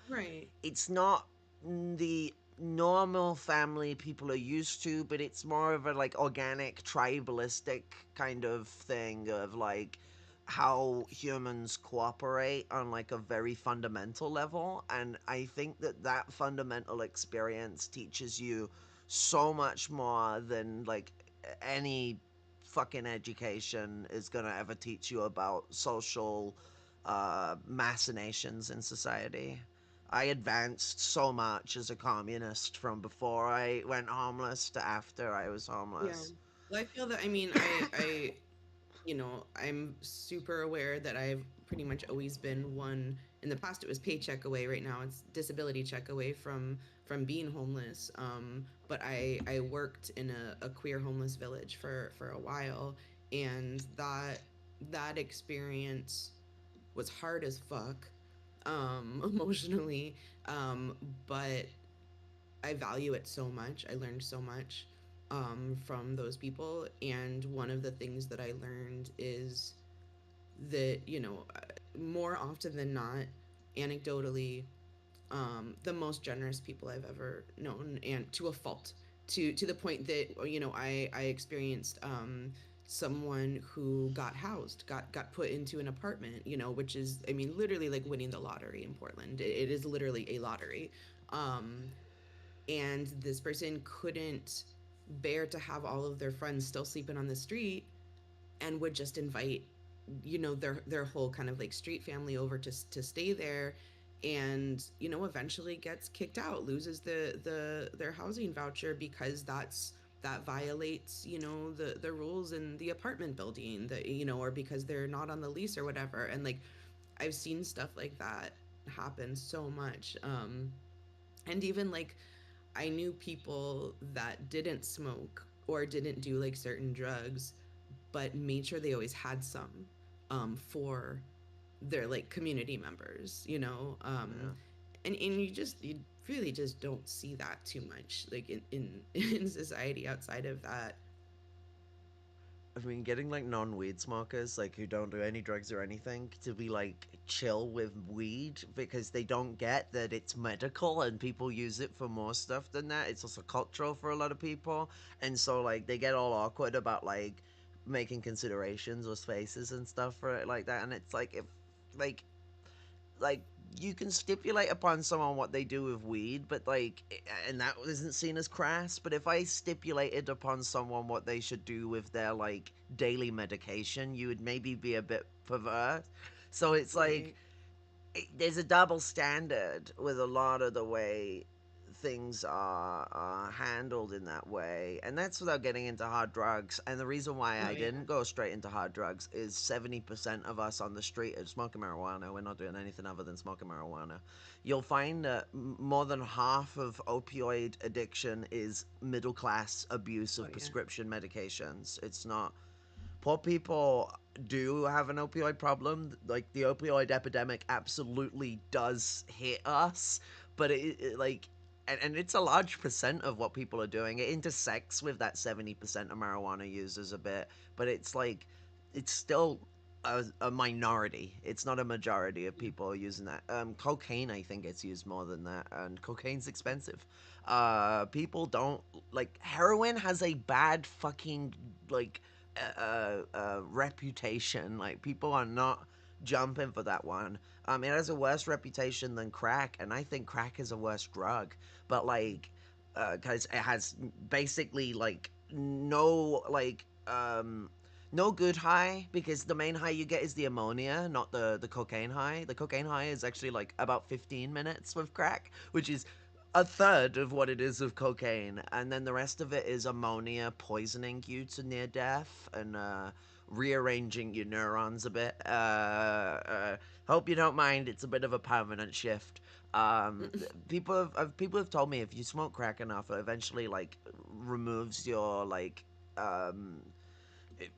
Right. it's not the normal family people are used to, but it's more of a like organic tribalistic kind of thing of like how humans cooperate on like a very fundamental level. And I think that that fundamental experience teaches you so much more than like any fucking education is gonna ever teach you about social machinations in society. I advanced so much as a communist from before I went homeless to after I was Yeah. homeless. Well, I feel that, I mean, I'm super aware that I've pretty much always been one. In the past, it was paycheck away. Right now, it's disability check away from being homeless. But I worked in a queer homeless village for a while, and that experience was hard as fuck, emotionally. But I value it so much. I learned so much from those people. And one of the things that I learned is that, more often than not, anecdotally, the most generous people I've ever known, and to a fault, to the point that, I experienced someone who got housed, got put into an apartment, which is, I mean, literally like winning the lottery in Portland. It is literally a lottery. Um, and this person couldn't bear to have all of their friends still sleeping on the street, and would just invite their whole kind of like street family over to stay there, and eventually gets kicked out, loses their housing voucher because that violates the rules in the apartment building, that or because they're not on the lease or whatever. And like, I've seen stuff like that happen so much. And even like, I knew people that didn't smoke or didn't do like certain drugs, but made sure they always had some for their like community members, Yeah. and you really just don't see that too much, like in society outside of that. I mean, getting like non-weed smokers, like who don't do any drugs or anything, to be like chill with weed because they don't get that it's medical and people use it for more stuff than that. It's also cultural for a lot of people, and so like they get all awkward about like making considerations or spaces and stuff for it like that. And it's like if like like you can stipulate upon someone what they do with weed, but like, and that isn't seen as crass. But if I stipulated upon someone what they should do with their like daily medication, you would maybe be a bit perverse. So it's like Right. there's a double standard with a lot of the way things are handled in that way, and that's without getting into hard drugs. And the reason why Oh I yeah. didn't go straight into hard drugs is 70% of us on the street are smoking marijuana. We're not doing anything other than smoking marijuana. You'll find that more than half of opioid addiction is middle class abuse Oh of yeah. prescription medications. It's not poor people do have an opioid problem. Like the opioid epidemic absolutely does hit us, but like, and it's a large percent of what people are doing. It intersects with that 70% of marijuana users a bit, but it's like, it's still a minority. It's not a majority of people using that. Cocaine, I think, gets used more than that, and cocaine's expensive. People don't like heroin has a bad fucking like reputation. Like people are not jumping for that one. It has a worse reputation than crack, and I think crack is a worse drug. But like, because it has basically like no no good high, because the main high you get is the ammonia, not the cocaine high. The cocaine high is actually like about 15 minutes with crack, which is a third of what it is of cocaine, and then the rest of it is ammonia poisoning you to near death and rearranging your neurons a bit. Hope you don't mind. It's a bit of a permanent shift. People have told me if you smoke crack enough, it eventually like removes your like um,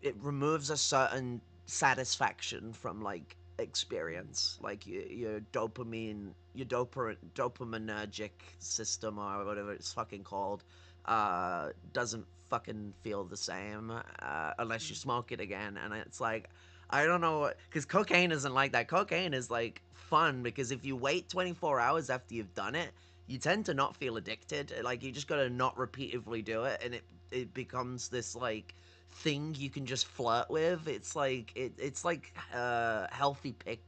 it removes a certain satisfaction from like experience, like your dopamine, your dopaminergic system or whatever it's fucking called, doesn't fucking feel the same unless you smoke it again. And it's like, I don't know what, because cocaine isn't like that. Cocaine is like fun because if you wait 24 hours after you've done it, you tend to not feel addicted. Like you just gotta not repeatedly do it, and it becomes this like thing you can just flirt with. It's like it's like healthy pick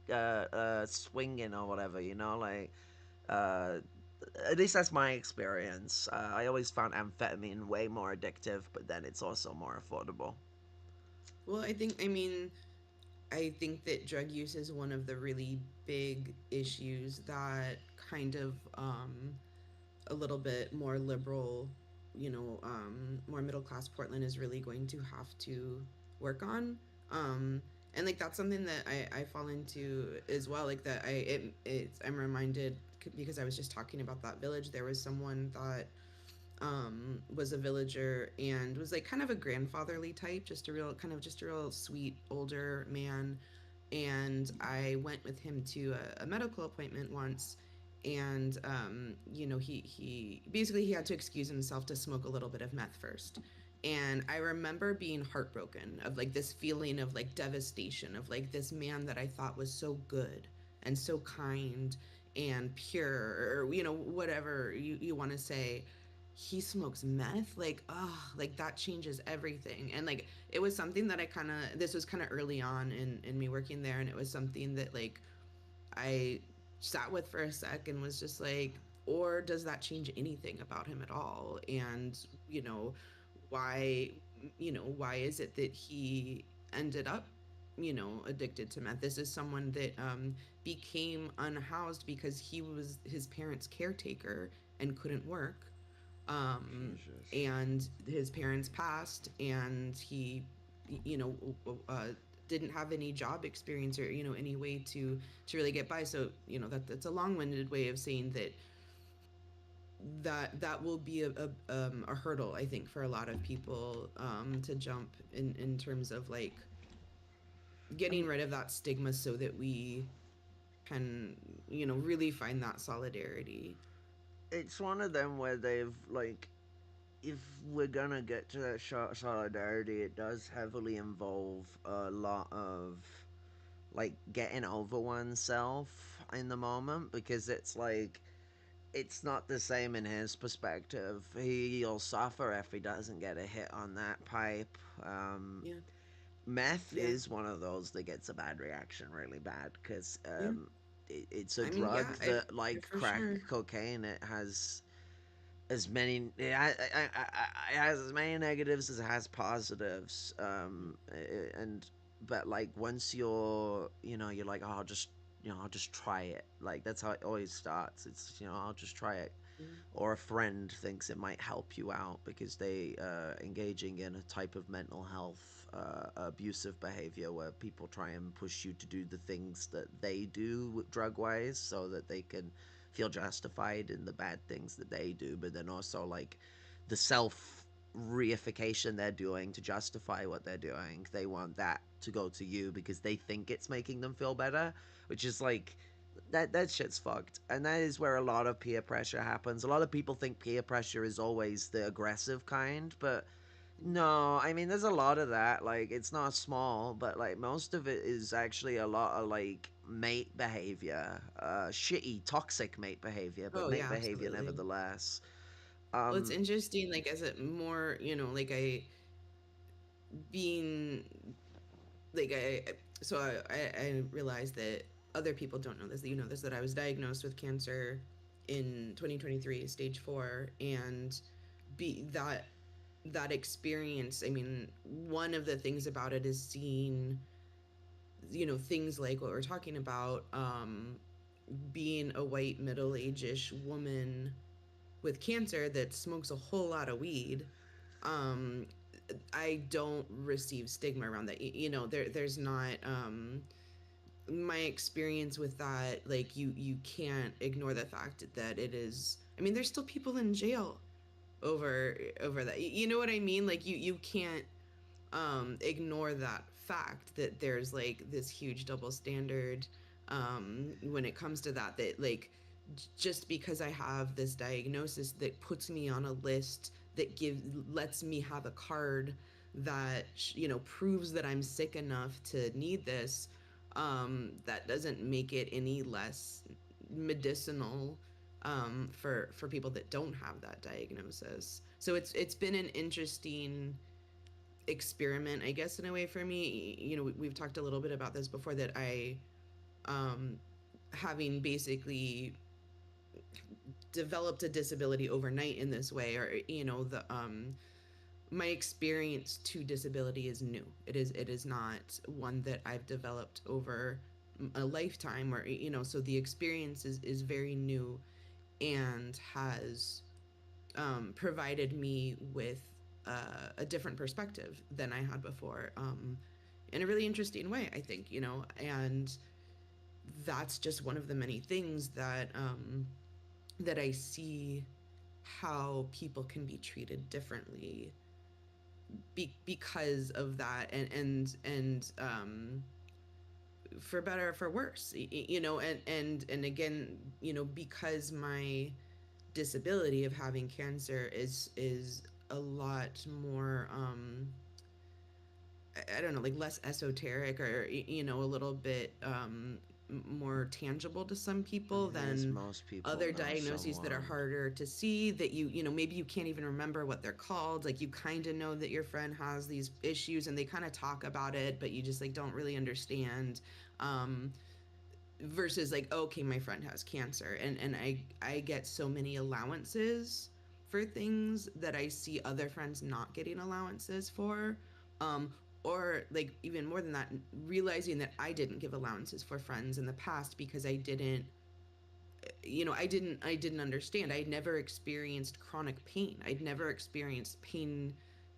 swinging or whatever, you know, like uh, at least that's my experience. I always found amphetamine way more addictive, but then it's also more affordable. Well, I think that drug use is one of the really big issues that kind of a little bit more liberal, more middle class Portland is really going to have to work on. And like that's something that I fall into as well. Like that I'm reminded because I was just talking about that village. There was someone that was a villager and was like kind of a grandfatherly type, just a real sweet older man. And I went with him to a medical appointment once, and he basically he had to excuse himself to smoke a little bit of meth first. And I remember being heartbroken of like this feeling of like devastation of like this man that I thought was so good and so kind and pure, or whatever you want to say, he smokes meth. Like, oh, like that changes everything. And like it was something that this was kind of early on in me working there, and it was something that like I sat with for a sec and was just like, or does that change anything about him at all? And why why is it that he ended up addicted to meth? This is someone that became unhoused because he was his parents caretaker and couldn't work, Jesus. and his parents passed, and he you know uh, didn't have any job experience or any way to really get by. So that's a long-winded way of saying that that will be a hurdle, I think, for a lot of people to jump in terms of like I getting mean, rid of that stigma so that we can really find that solidarity. it's one of them where they've like, if we're gonna get to that solidarity, it does heavily involve a lot of like getting over oneself in the moment, because it's like it's not the same in his perspective. He'll suffer if he doesn't get a hit on that pipe. Yeah. Meth Yeah. is one of those that gets a bad reaction really bad, because Yeah. it's a I mean, drug yeah, that, like for crack sure. cocaine, it has as many it has as many negatives as it has positives. And but like once you're like, oh, I'll just I'll just try it. Like that's how it always starts. It's I'll just try it. Yeah. Or a friend thinks it might help you out because they engaging in a type of mental health abusive behavior where people try and push you to do the things that they do drug wise, so that they can feel justified in the bad things that they do, but then also like the self reification they're doing to justify what they're doing, they want that to go to you because they think it's making them feel better, which is like that shit's fucked. And that is where a lot of peer pressure happens. A lot of people think peer pressure is always the aggressive kind, but no, I mean there's a lot of that. Like it's not small, but like most of it is actually a lot of like mate behavior, shitty, toxic mate behavior, but Oh mate yeah, behavior absolutely. nevertheless. Well, it's Um, interesting, like as it more, like I being like so I realized that other people don't know this, that you know this, that I was diagnosed with cancer in 2023, stage 4, and be that experience, I mean, one of the things about it is seeing, things like what we're talking about, being a white middle-aged woman with cancer that smokes a whole lot of weed. um I don't receive stigma around that. There's not, my experience with that, like you can't ignore the fact that it is, I mean, there's still people in jail over that. You know what I mean? Like you can't ignore that fact that there's like this huge double standard when it comes to that, that like just because I have this diagnosis that puts me on a list that lets me have a card that proves that I'm sick enough to need this, that doesn't make it any less medicinal for people that don't have that diagnosis. So it's been an interesting experiment, I guess, in a way for me. We've talked a little bit about this before, that I, um, having basically developed a disability overnight in this way, or the my experience to disability is new. It is not one that I've developed over a lifetime, or so the experience is very new, and has provided me with a different perspective than I had before, in a really interesting way, I think, and that's just one of the many things that I see how people can be treated differently because of that, and for better or for worse, and again, because my disability of having cancer is a lot more, I don't know, like less esoteric, or a little bit more tangible to some people it is, than most people other know diagnoses that are someone. harder to see, that maybe you can't even remember what they're called. Like you kind of know that your friend has these issues and they kind of talk about it, but you just like don't really understand. um Versus like, okay, my friend has cancer, and I get so many allowances for things that I see other friends not getting allowances for. um or like even more than that, realizing that I didn't give allowances for friends in the past because I didn't understand. I'd never experienced chronic pain. I'd never experienced pain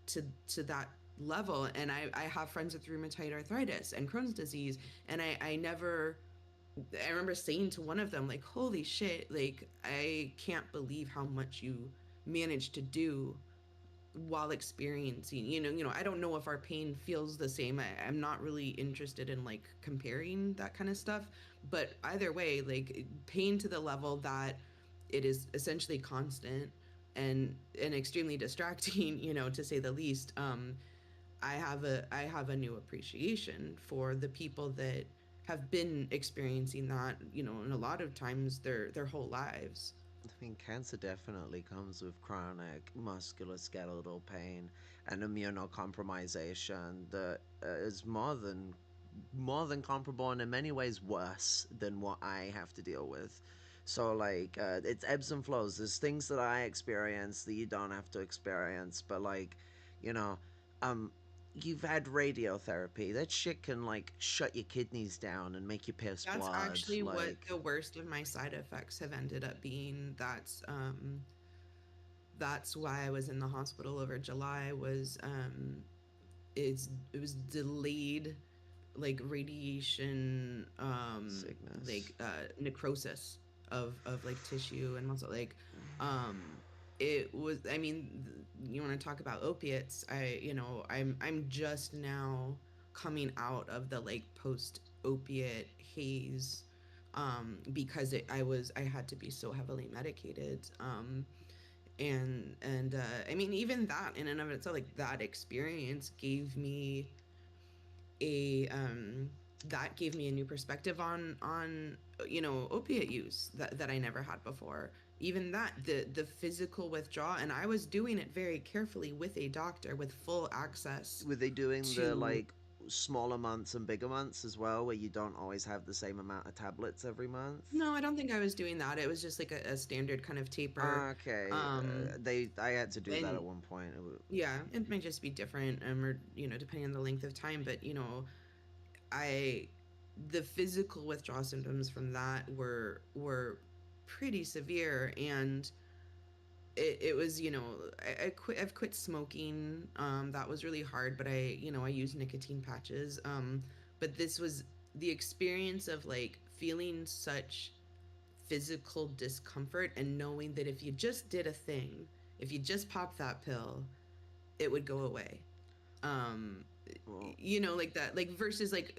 to that level, and I have friends with rheumatoid arthritis and Crohn's disease, and I never, I remember saying to one of them, like, holy shit, like, I can't believe how much you managed to do while experiencing, I don't know if our pain feels the same. I'm not really interested in like comparing that kind of stuff, but either way, like pain to the level that it is essentially constant and extremely distracting, to say the least. I have a new appreciation for the people that have been experiencing that, and a lot of times their whole lives. I mean, cancer definitely comes with chronic musculoskeletal pain and immunocompromisation that is more than comparable and in many ways worse than what I have to deal with. So like it's ebbs and flows. There's things that I experience that you don't have to experience, but like, you know, um you've had radiotherapy. That shit can like shut your kidneys down and make you piss That's blood. actually what Like the worst of my side effects have ended up being. That's why I was in the hospital over July. It was delayed, like radiation, sickness. necrosis of like tissue and muscle, like um it was, I mean, you want to talk about opiates. I'm just now coming out of the like post opiate haze, because I had to be so heavily medicated, I mean, even that in and of itself, like that experience gave me a that gave me a new perspective on opiate use that I never had before. Even that, the physical withdrawal, and I was doing it very carefully with a doctor with full access Were they doing the to. like smaller months and bigger months as well, where you don't always have the same amount of tablets every month? No, I don't think I was doing that. It was just like a standard kind of taper. Okay, um I had to do that and at one point. yeah, it might just be different, or depending on the length of time, but I the physical withdrawal symptoms from that were pretty severe, and it was, I've quit smoking. That was really hard, but I use nicotine patches. But this was the experience of like feeling such physical discomfort and knowing that if you just did a thing, if you just popped that pill, it would go away. um Well, like that, like versus like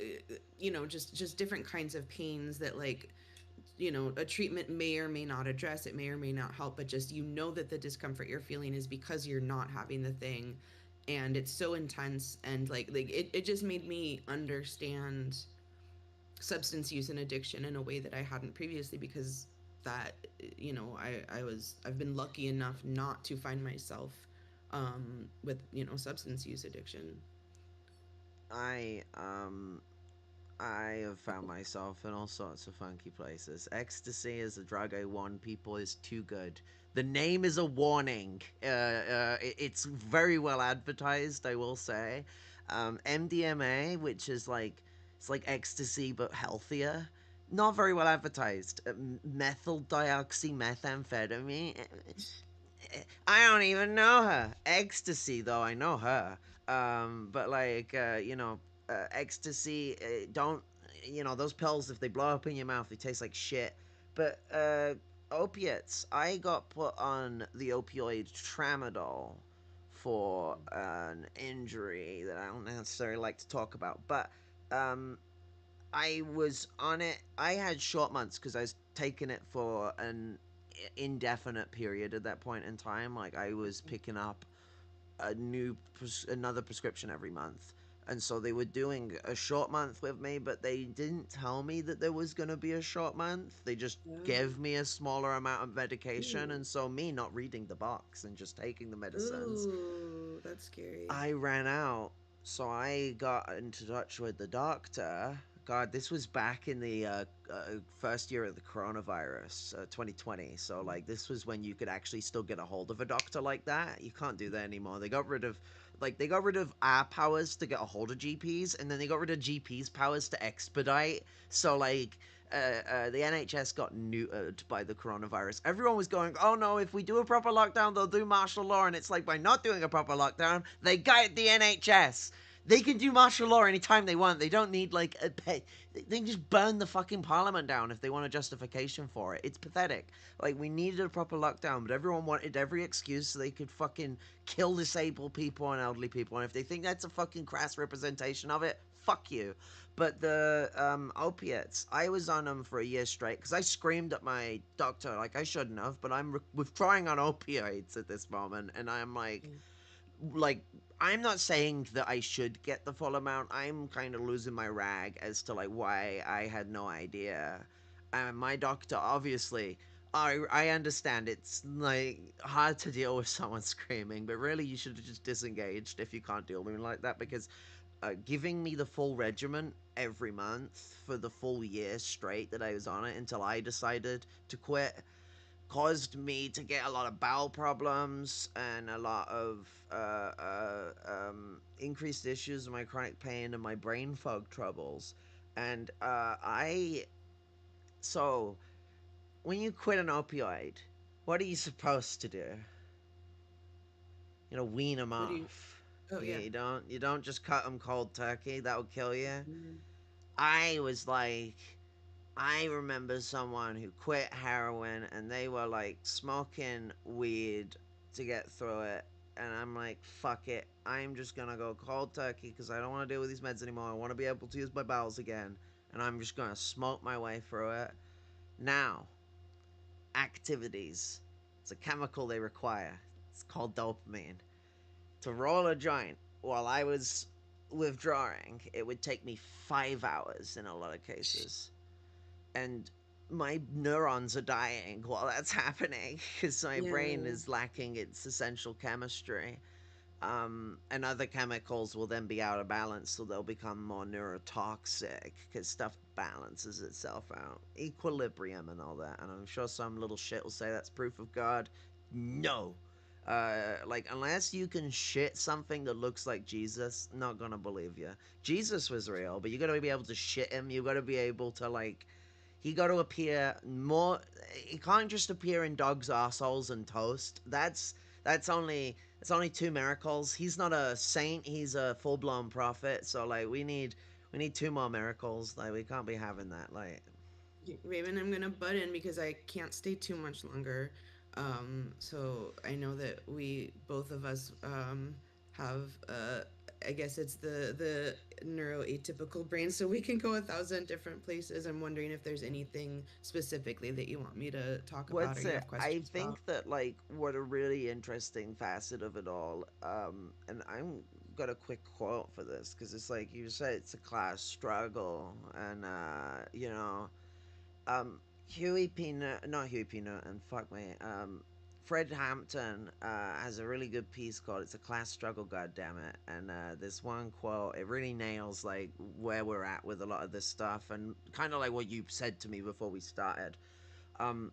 just different kinds of pains that, like, a treatment may or may not address, it may or may not help, but just that the discomfort you're feeling is because you're not having the thing, and it's so intense, and like it just made me understand substance use and addiction in a way that I hadn't previously, because that I've been lucky enough not to find myself with substance use addiction. I I have found myself in all sorts of funky places. Ecstasy is a drug I warn people is too good. The name is a warning. It's very well advertised, I will say. MDMA, which is like it's like ecstasy but healthier, not very well advertised. Methyl dioxymethamphetamine. I don't even know her. Ecstasy, though, I know her. But like, ecstasy, don't, those pills, if they blow up in your mouth, they taste like shit. But opiates, I got put on the opioid tramadol for an injury that I don't necessarily like to talk about. But um, I was on it. I had short months because I was taking it for an indefinite period at that point in time. Like I was picking up another prescription every month. And so they were doing a short month with me, but they didn't tell me that there was going to be a short month. They just Oh. gave me a smaller amount of medication. Ooh. And so, me not reading the box and just taking the medicines, Ooh, that's scary. I ran out, so I got into touch with the doctor. God, this was back in the first year of the coronavirus, 2020. So, like, this was when you could actually still get a hold of a doctor like that. You can't do that anymore. They got rid of our powers to get a hold of GPs, and then they got rid of GPs' powers to expedite. So, like, the NHS got neutered by the coronavirus. Everyone was going, "Oh no! If we do a proper lockdown, they'll do martial law." And it's like, by not doing a proper lockdown, they guide the NHS. They can do martial law anytime they want. They don't need like a pay. They can just burn the fucking parliament down if they want a justification for it. It's pathetic. Like we needed a proper lockdown, but everyone wanted every excuse so they could fucking kill disabled people and elderly people. And if they think that's a fucking crass representation of it, fuck you. But the opiates, I was on them for a year straight because I screamed at my doctor like I shouldn't have, but I'm withdrawing on opioids at this moment, and I'm like I'm not saying that I should get the full amount. I'm kind of losing my rag as to like why I had no idea. And my doctor, obviously, I understand it's like hard to deal with someone screaming, but really you should have just disengaged if you can't deal with me like that because giving me the full regimen every month for the full year straight that I was on it until I decided to quit caused me to get a lot of bowel problems and a lot of increased issues with my chronic pain and my brain fog troubles. And so when you quit an opioid, what are you supposed to do? Wean them What do you? off. Oh yeah. You don't just cut them cold turkey. That would kill you. Mhm. I was like, I remember someone who quit heroin and they were like smoking weed to get through it. And I'm like, fuck it. I'm just gonna go cold turkey because I don't want to deal with these meds anymore. I want to be able to use my bowels again. And I'm just gonna smoke my way through it. Now, activities. It's a chemical they require. It's called dopamine. To roll a joint while I was withdrawing, it would take me 5 hours in a lot of cases. And my neurons are dying while that's happening because my brain Yeah. is lacking its essential chemistry. And other chemicals will then be out of balance, so they'll become more neurotoxic because stuff balances itself out. Equilibrium and all that. And I'm sure some little shit will say that's proof of God. No. Like, unless you can shit something that looks like Jesus, not gonna believe you. Jesus was real, but you gotta be able to shit him. You gotta be able to, like, he got to appear more. He can't just appear in dogs' assholes and toast. That's only two miracles. He's not a saint. He's a full blown prophet. So like we need two more miracles. Like we can't be having that. Like Raven, I'm gonna butt in because I can't stay too much longer. So I know that we both of us have I guess it's the neuroatypical brain, so we can go 1,000 different places. I'm wondering if there's anything specifically that you want me to talk about or what's you it? have I questions think about. that like what a really interesting facet of it all. And I'm got a quick quote for this because it's like you said, it's a class struggle, and Huey Peanut, not Huey Peanut, and fuck me. Fred Hampton has a really good piece called "It's a Class Struggle." God damn it! And this one quote, it really nails like where we're at with a lot of this stuff, and kind of like what you said to me before we started. Um,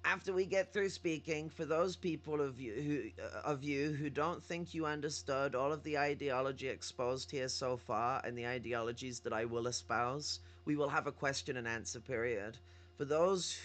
After we get through speaking, for those people of you who don't think you understood all of the ideology exposed here so far and the ideologies that I will espouse, we will have a question and answer period. For those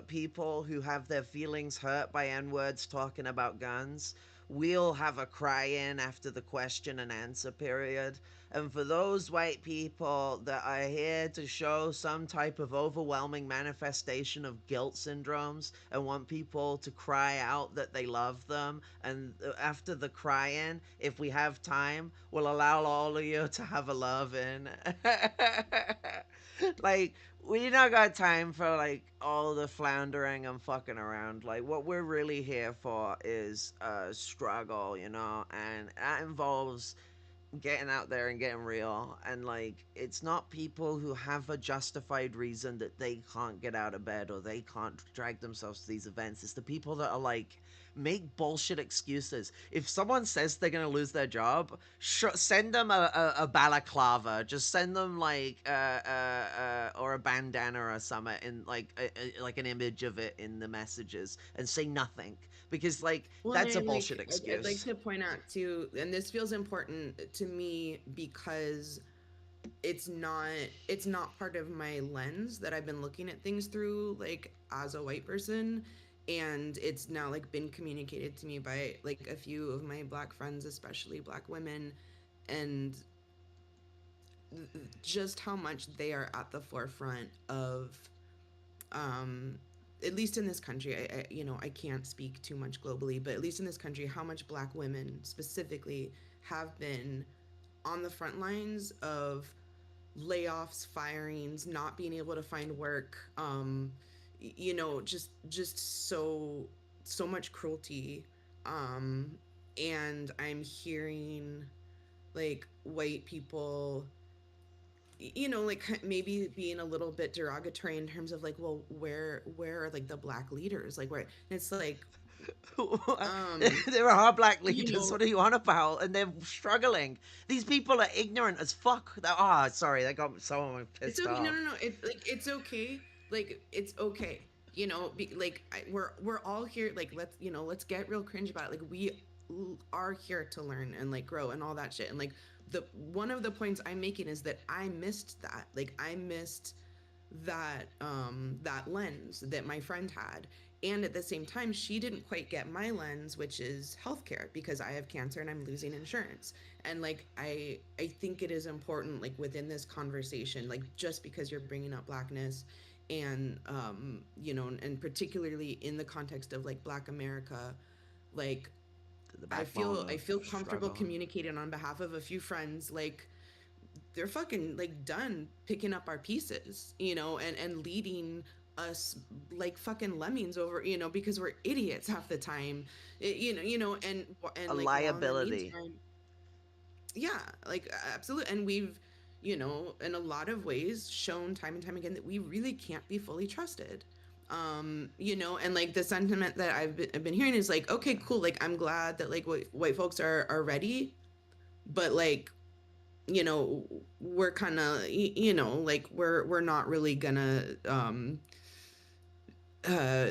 people who have their feelings hurt by N words talking about guns, we'll have a cry in after the question and answer period. And for those white people that are here to show some type of overwhelming manifestation of guilt syndromes and want people to cry out that they love them, and after the crying, if we have time, we'll allow all of you to have a love in. Like, we not got time for like all the floundering and fucking around. Like, what we're really here for is struggle, and that involves getting out there and getting real. And like, it's not people who have a justified reason that they can't get out of bed or they can't drag themselves to these events. It's the people that are like, make bullshit excuses. If someone says they're gonna lose their job, send them a balaclava. Just send them like or a bandana or something in like an image of it in the messages, and say nothing, because like Well, and that's a bullshit I'd like excuse. to point out too, and this feels important to me because it's not part of my lens that I've been looking at things through, like as a white person, and it's now like been communicated to me by like a few of my black friends, especially black women, and just how much they are at the forefront of, um, at least in this country, I can't speak too much globally, but at least in this country, how much Black women specifically have been on the front lines of layoffs, firings, not being able to find work, just so much cruelty, um, and I'm hearing like white people, like maybe being a little bit derogatory in terms of like, well, where are like the Black leaders, like where, and it's like, um There are black you leaders. know What are you on about? And they're struggling. These people are ignorant as fuck. Sorry, that got someone it's pissed okay, no, off. no, no, it's okay, like it's okay, like we're all here, like let's get real cringe about it, like we are here to learn and like grow and all that shit, and like the one of the points I'm making is that I missed that, like I missed that lens that my friend had, and at the same time she didn't quite get my lens, which is healthcare, because I have cancer and I'm losing insurance. And like I think it is important, like within this conversation, like just because you're bringing up blackness, and and particularly in the context of like Black America, like The I backbone feel I of feel comfortable struggle. communicating on behalf of a few friends, like they're fucking like done picking up our pieces, and leading us like fucking lemmings over, because we're idiots half the time. And A like while in the liability. meantime, yeah, like absolutely, and we've, in a lot of ways shown time and time again that we really can't be fully trusted. And like the sentiment that I've been hearing is like, okay, cool, like I'm glad that like white folks are ready, but like, we're kind of, like we're not really gonna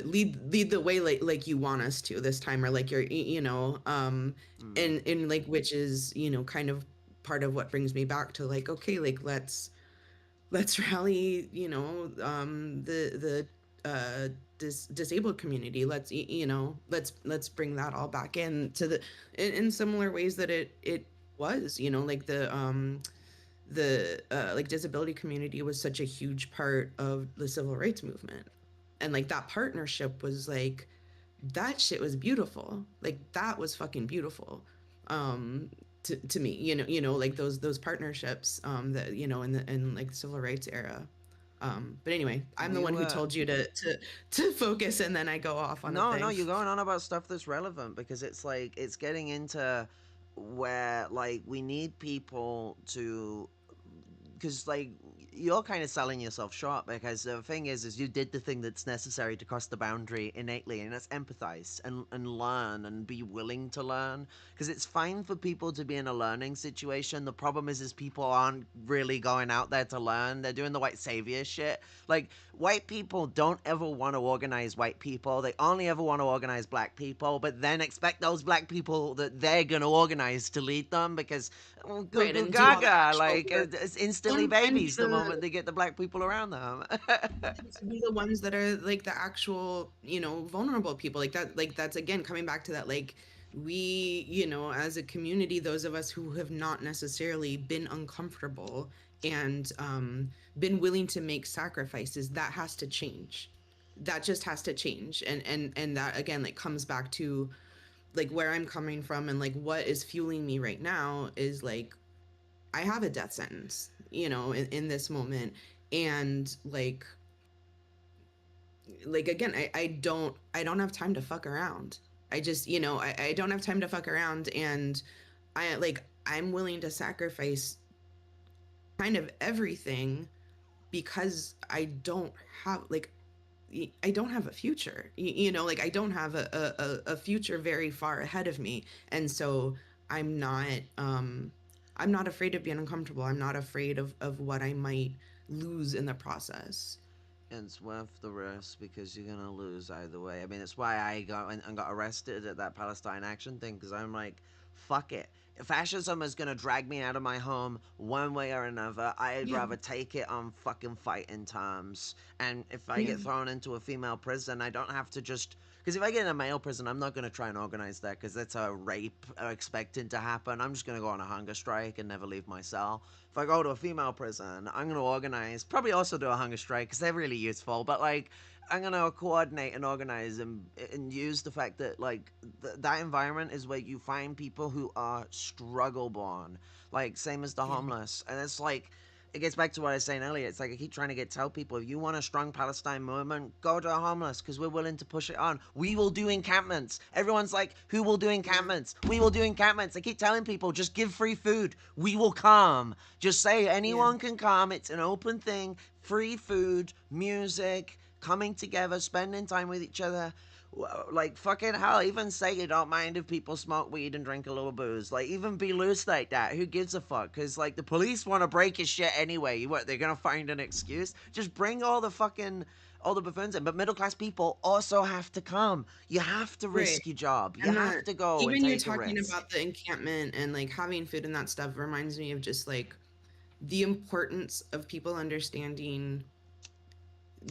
lead the way like you want us to this time, or like you're, Mm. and like, which is, kind of part of what brings me back to like, okay, like let's rally, the disabled community. Let's bring that all back in to in similar ways that it was, like the like disability community was such a huge part of the civil rights movement, and like that partnership was like, that shit was beautiful, like that was fucking beautiful, um to me, like those partnerships, that, in like the civil rights era. But anyway, I'm the We one who were told you to focus, and then I go off on a No, no, thing. you're going on about stuff that's relevant because it's like it's getting into where like we need people to, because like you're kind of selling yourself short, because the thing is you did the thing that's necessary to cross the boundary innately, and that's empathize and learn and be willing to learn, because it's fine for people to be in a learning situation. The problem is people aren't really going out there to learn. They're doing the white savior shit. Like, white people don't ever want to organize white people. They only ever want to organize black people, but then expect those black people that they're going to organize to lead them, because goo Right, goo and do all the gaga, actual like work, it's instantly and be babies the moment the they get the black people around them. to be the ones that are like the actual, vulnerable people, like that, like that's again coming back to that, like we, as a community, those of us who have not necessarily been uncomfortable, and been willing to make sacrifices, that has to change. That just has to change, and that again like comes back to like where I'm coming from, and like what is fueling me right now is like I have a death sentence, in this moment, and like again, I don't have time to fuck around. I just, I don't have time to fuck around, and I'm willing to sacrifice kind of everything, because have like I don't have a future. Like I don't have a future very far ahead of me. And so I'm not I'm not afraid of being uncomfortable. I'm not afraid of what I might lose in the process. It's worth the risk because you're gonna lose either way. I mean, it's why I got arrested at that Palestine action thing, because I'm like, fuck it. If fascism is gonna drag me out of my home one way or another, I'd Yeah. rather take it on fucking fighting terms. And if I Yeah. get thrown into a female prison, I don't have to just Because if I get in a male prison, I'm not going to try and organize that because that's a rape expecting to happen. I'm just going to go on a hunger strike and never leave my cell. If I go to a female prison, I'm going to organize, probably also do a hunger strike because they're really useful. But like, I'm gonna coordinate and organize and use the fact that like that environment is where you find people who are struggle born, like same as the Yeah. homeless, and it's like it gets back to what I was saying earlier. It's like I keep trying to tell people if you want a strong Palestine movement, go to a homeless because we're willing to push it on. We will do encampments. Everyone's like, who will do Yeah. encampments? We will do encampments. I keep telling people, just give free food. We will come. Just say Yeah. anyone can come. It's an open thing. Free food, music, coming together, spending time with each other. Like fucking hell, even say you don't mind if people smoke weed and drink a little booze. Like even be loose like that. Who gives a fuck? Because like the police want to break your shit anyway. What, they're gonna find an excuse? Just bring all the buffoons in. But middle class people also have to come. You have to Right. risk your job. You And have that to go and even you take a talking risk. about the encampment and like having food and that stuff reminds me of just like the importance of people understanding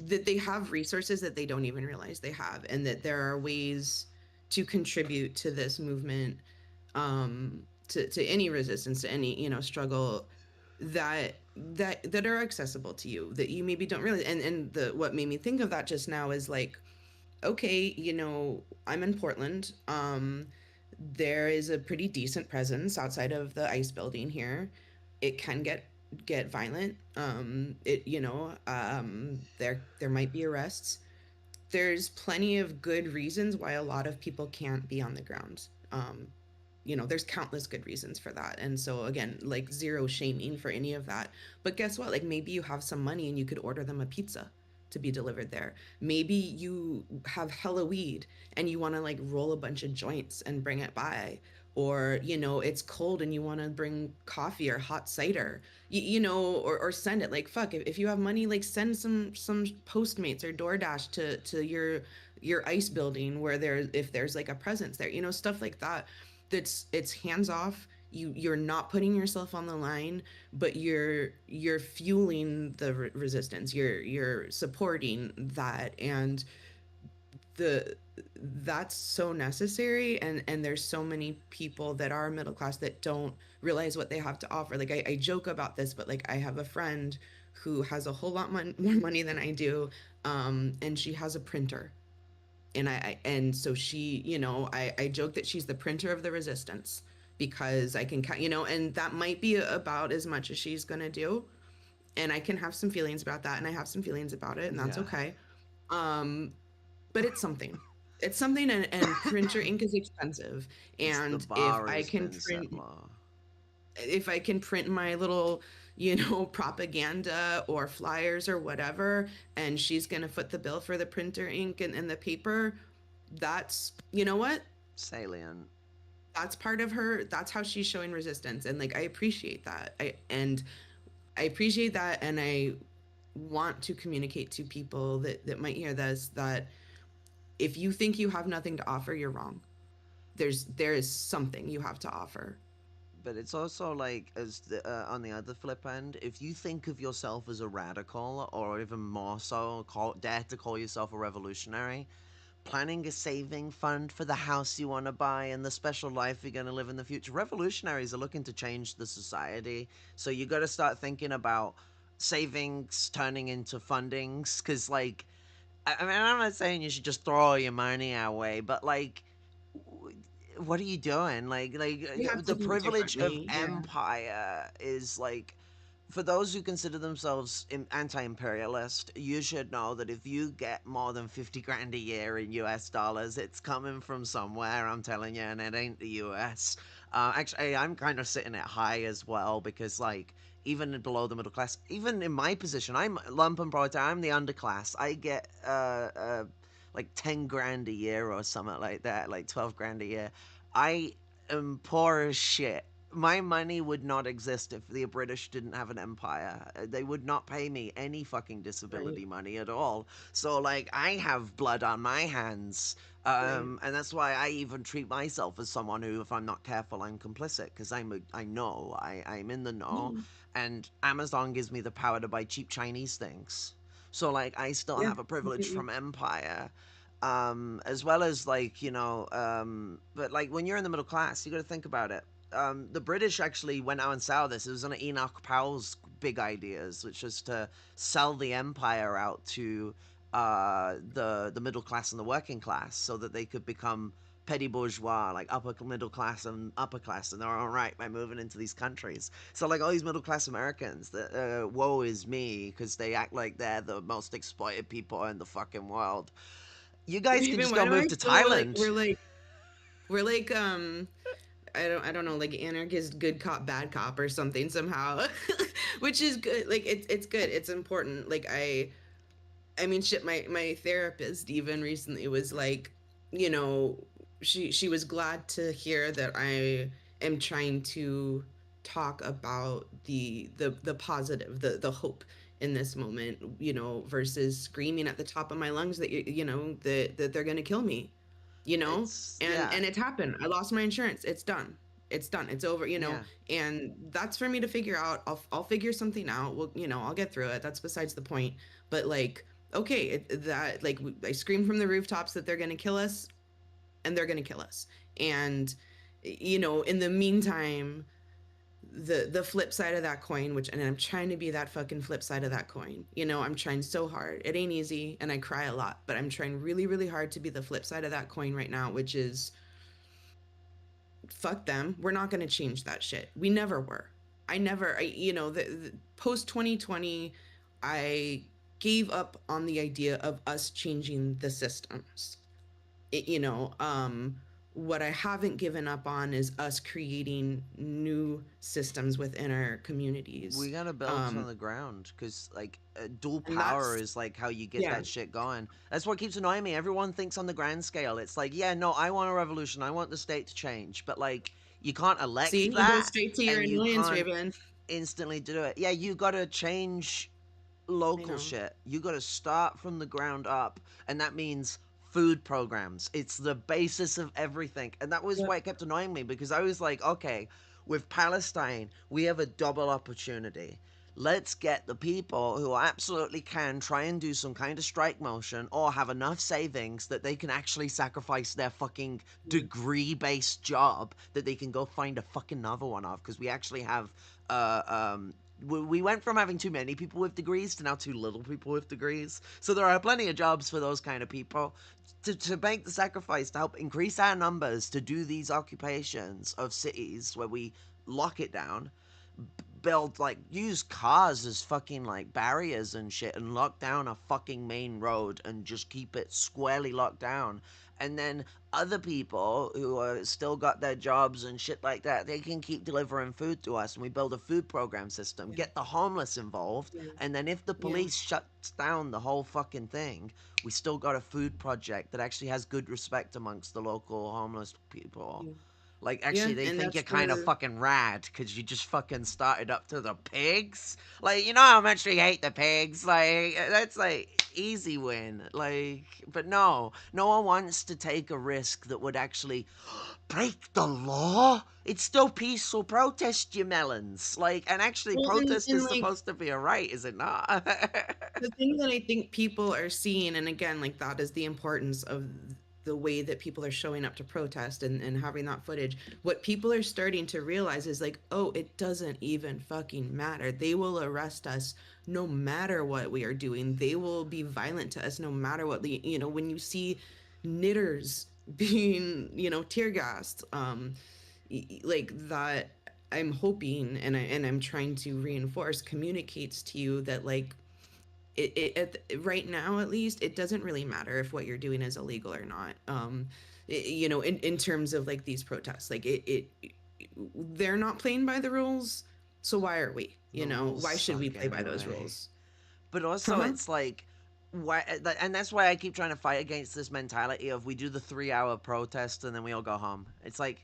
that they have resources that they don't even realize they have, and that there are ways to contribute to this movement, to any resistance, to any, struggle, that are accessible to you, that you maybe don't realize. And the what made me think of that just now is like, okay, I'm in Portland. There is a pretty decent presence outside of the ice building here. It can get violent. There might be arrests. There's plenty of good reasons why a lot of people can't be on the ground. There's countless good reasons for that. And so again, like zero shaming for any of that. But guess what? Like maybe you have some money and you could order them a pizza to be delivered there. Maybe you have hella weed and you want to like roll a bunch of joints and bring it by. Or, it's cold and you want to bring coffee or hot cider, or send it. Like, fuck, if you have money, like send some Postmates or DoorDash to your ice building where if there's like a presence there, stuff like that. It's hands off. You're not putting yourself on the line, but you're fueling the resistance. You're supporting that. And the that's so necessary. And there's so many people that are middle class that don't realize what they have to offer. Like I joke about this, but like I have a friend who has a whole lot more money than I do, and she has a printer. And so she, I joke that she's the printer of the resistance, because I can, and that might be about as much as she's gonna do. And I can have some feelings about that, and I have some feelings about it, and that's Yeah. okay. um but it's something. It's something. And printer ink is expensive. It's the And bar has been set low. if I can print my little, propaganda or flyers or whatever, and she's going to foot the bill for the printer ink and the paper, that's, what? Salient. That's part of her. That's how she's showing resistance. And like, I appreciate that. I appreciate that. And I want to communicate to people that might hear this, that if you think you have nothing to offer, you're wrong. There is something you have to offer. But it's also like, on the other flip end, if you think of yourself as a radical, or even more so, dare to call yourself a revolutionary, planning a saving fund for the house you want to buy and the special life you're going to live in the future. Revolutionaries are looking to change the society. So you got to start thinking about savings turning into fundings. Because, like, I mean, I'm not saying you should just throw all your money our way, but, like, what are you doing? We have to The think privilege of differently. Yeah. empire is like, for those who consider themselves anti-imperialist, you should know that if you get more than 50 grand a year in US dollars, it's coming from somewhere, I'm telling you, and it ain't the US. Actually, I'm kind of sitting at high as well, because like, even below the middle class, even in my position, I'm Lumpen-Maoist, I'm the underclass. I get like 10 grand a year or something like that, like 12 grand a year. I am poor as shit. My money would not exist if the British didn't have an empire. They would not pay me any fucking Right. disability money at all. So, like, I have blood on my hands. Right. And that's why I even treat myself as someone who, if I'm not careful, I'm complicit, because I know, I'm in the know, Yeah. and Amazon gives me the power to buy cheap Chinese things. So, like, I still Yeah. have a privilege Completely. from empire. as well as like but like when you're in the middle class, you got to think about it. The British actually went out and saw this. It was one of Enoch Powell's big ideas, which was to sell the empire out to the middle class and the working class, so that they could become petty bourgeois, like upper middle class and upper class in their own right by moving into these countries. So like all these middle class Americans, that woe is me, because they act like they're the most exploited people in the fucking world. You guys can Raven, just why go do I move to feel like Thailand. we're like I don't know, like anarchist good cop bad cop or something somehow. Which is good. Like it's good. It's important. Like I mean shit, my therapist even recently was like, you know, she was glad to hear that I am trying to talk about the positive, the hope in this moment, you know, versus screaming at the top of my lungs that you know that they're going to kill me, you know. It's and yeah, and it's happened. I lost my insurance. It's done. It's done. It's over, you know. yeah. And that's for me to figure out. I'll figure something out. Well, you know, I'll get through it. That's besides the point. But like, okay, that like I scream from the rooftops that they're going to kill us, and they're going to kill us. And you know, in the meantime, the flip side of that coin, which, and I'm trying to be that fucking flip side of that coin, you know, I'm trying so hard. It ain't easy, and I cry a lot, but I'm trying really really hard to be the flip side of that coin right now, which is fuck them. We're not going to change that shit. We never were. You know, the post 2020, I gave up on the idea of us changing the systems. You know, what I haven't given up on is us creating new systems within our communities. We gotta build from the ground, because like dual And power that's, is like how you get yeah. that shit going. That's what keeps annoying me. Everyone thinks on the grand scale. It's like, yeah, no, I want a revolution. I want the state to change, but like you can't See, elect you go that, straight to your and you annoyance, can't Raven. instantly do it. Yeah, you gotta change I local know. shit. You got to start from the ground up, and that means food programs. It's the basis of everything. And that was why Yep. it kept annoying me, because I was like, okay, with Palestine, we have a double opportunity. Let's get the people who absolutely can try and do some kind of strike motion or have enough savings that they can actually sacrifice their fucking degree based job that they can go find a fucking another one of, because we actually have uh, um, we went from having too many people with degrees to now too little people with degrees. So there are plenty of jobs for those kind of people. To make the sacrifice to help increase our numbers to do these occupations of cities where we lock it down, build like use cars as fucking like barriers and shit, and lock down a fucking main road and just keep it squarely locked down. And then other people who are still got their jobs and shit like that, they can keep delivering food to us, and we build a food program system, Yeah. get the homeless involved, Yeah. and then if the Yeah. police shuts down the whole fucking thing, we still got a food project that actually has good respect amongst the local homeless people. Yeah. Like, Yeah. actually, they And think that's you're kind of the, fucking rad because you just fucking started up to the pigs. Like, you know how much we hate the pigs? Like, that's like easy win. Like, but no, no one wants to take a risk that would actually break the law. It's still peaceful protest, you melons. Like, and actually, well, protest and is like, supposed to be a right, is it not? the thing that I think people are seeing, and again, like that is the importance of the way that people are showing up to protest and having that footage. What people are starting to realize is like, oh, it doesn't even fucking matter. They will arrest us no matter what we are doing. They will be violent to us no matter what. You know, when you see knitters being, you know, tear gassed, like that. I'm hoping, and I'm trying to reinforce, communicates to you that like right now at least it doesn't really matter if what you're doing is illegal or not. You know, in terms of like these protests, like they're not playing by the rules, so why are we, you The know, rules why should we suck play by those anyway. rules? But also, Huh? it's like, why? And that's why I keep trying to fight against this mentality of we do the 3 hour protest and then we all go home. It's like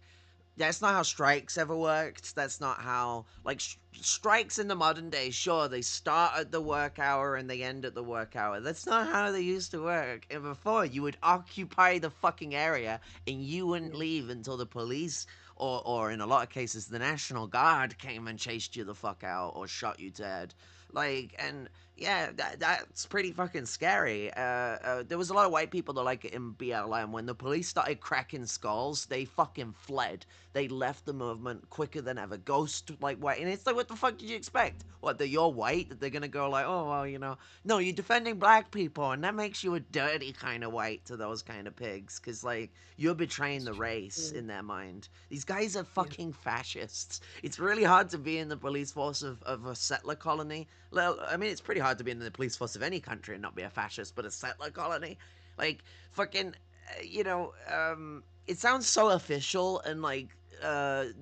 that's not how strikes ever worked. That's not how like strikes in the modern day. Sure, they start at the work hour and they end at the work hour. That's not how they used to work. And before, you would occupy the fucking area and you wouldn't Yeah. leave until the police or in a lot of cases, the National Guard came and chased you the fuck out or shot you dead. Like, and yeah, that's pretty fucking scary. There was a lot of white people that like it in BLM. When the police started cracking skulls, they fucking fled. They left the movement quicker than ever. Ghost like white, and it's like, what the fuck did you expect? What, that you're white? That they're gonna go like, oh well, no, you're defending black people, and that makes you a dirty kind of white to those kind of pigs, because like you're betraying the race in their mind. These guys are Yeah. fucking fascists. It's really hard to be in the police force of a settler colony. Well, I mean, it's pretty hard to be in the police force of any country and not be a fascist, but a settler colony, like fucking, it sounds so official and like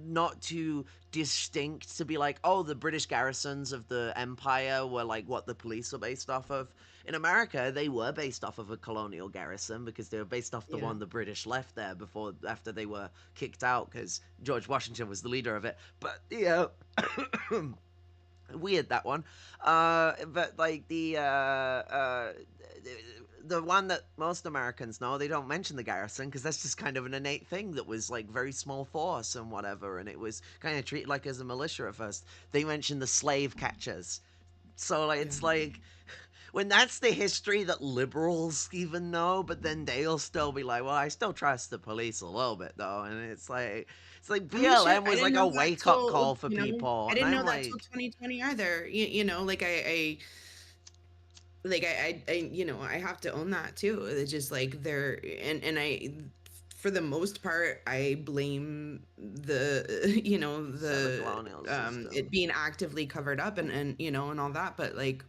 not too distinct to be like, oh, the British garrisons of the empire were like what the police were based off of. In America, they were based off of a colonial garrison because they were based off the Yeah. one the British left there after they were kicked out because George Washington was the leader of it. But yeah, weird that one. But like the one that most Americans know, they don't mention the garrison because that's just kind of an innate thing that was like very small force and whatever, and it was kind of treated like as a militia at first. They mention the slave catchers, so like Yeah. it's like when that's the history that liberals even know, but then they'll still be like, well, I still trust the police a little bit though, and it's like I mean, shit, BLM I was didn't like know a that wake up till, call for people, I and didn't I'm know that till like, 2020 either. Like I have to own that too. It's just like they're, and I, for the most part, I blame the, settler colonial it system. being actively covered up and all that. But like,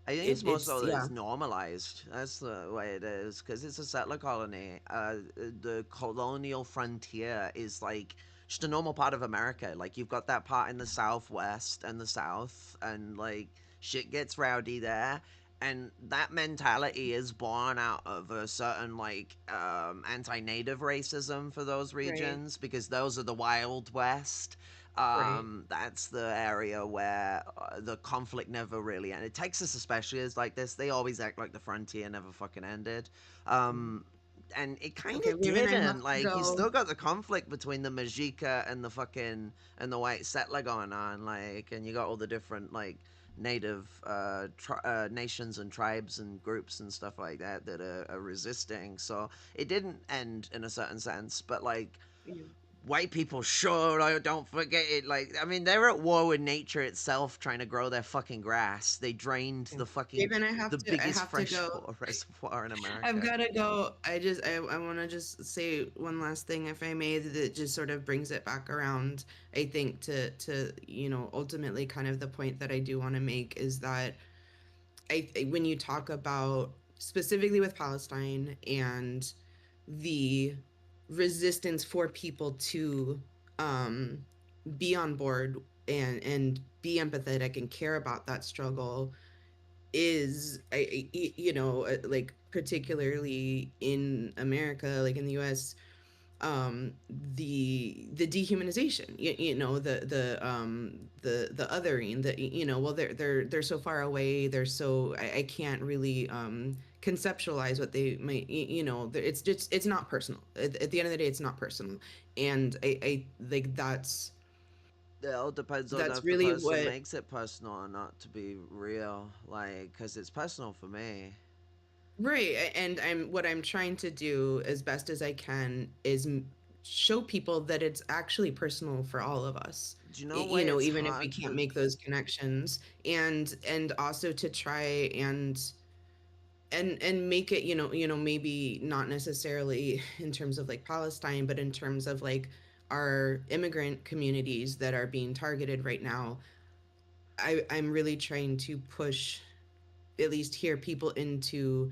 I think it's more it's, so that yeah, it's normalized. That's the way it is, because it's a settler colony. The colonial frontier is like just a normal part of America. Like you've got that part in the Southwest and the South, and like shit gets rowdy there. And that mentality is born out of a certain like anti-native racism for those right, regions because those are the Wild West. right. That's the area where the conflict never really ended. Texas, especially, is like this. They always act like the frontier never fucking ended. Mm. Um, and it kind Okay, of Raven, I didn't. have to Like, you go. still got the conflict between the Majika and the fucking and the white settler going on. Like, and you got all the different like native nations and tribes and groups and stuff like that that are resisting. So it didn't end in a certain sense, but like Yeah. white people sure don't forget it. Like, I mean, they're at war with nature itself trying to grow their fucking grass. They drained Yeah. the fucking Raven, the I biggest have to fresh go. water reservoir in I've America. got to go. I want to just say one last thing, if I may, that just sort of brings it back around. I think to ultimately kind of the point that I do want to make is that when you talk about specifically with Palestine and the resistance for people to um, be on board and be empathetic and care about that struggle is like particularly in America, like in the US, the dehumanization, the othering, well, they're so far away, they're so, I can't really conceptualize what they might, it's just, it's not personal at the end of the day, it's not personal. And I like It all depends on that's if the really person what. makes it personal or not. To be real, like, because it's personal for me. Right, and what I'm trying to do as best as I can is show people that it's actually personal for all of us. Do you know why it's Even if we hard can't for? make those connections, and also to try and make it, maybe not necessarily in terms of like Palestine, but in terms of like our immigrant communities that are being targeted right now. I'm really trying to push, at least here, people into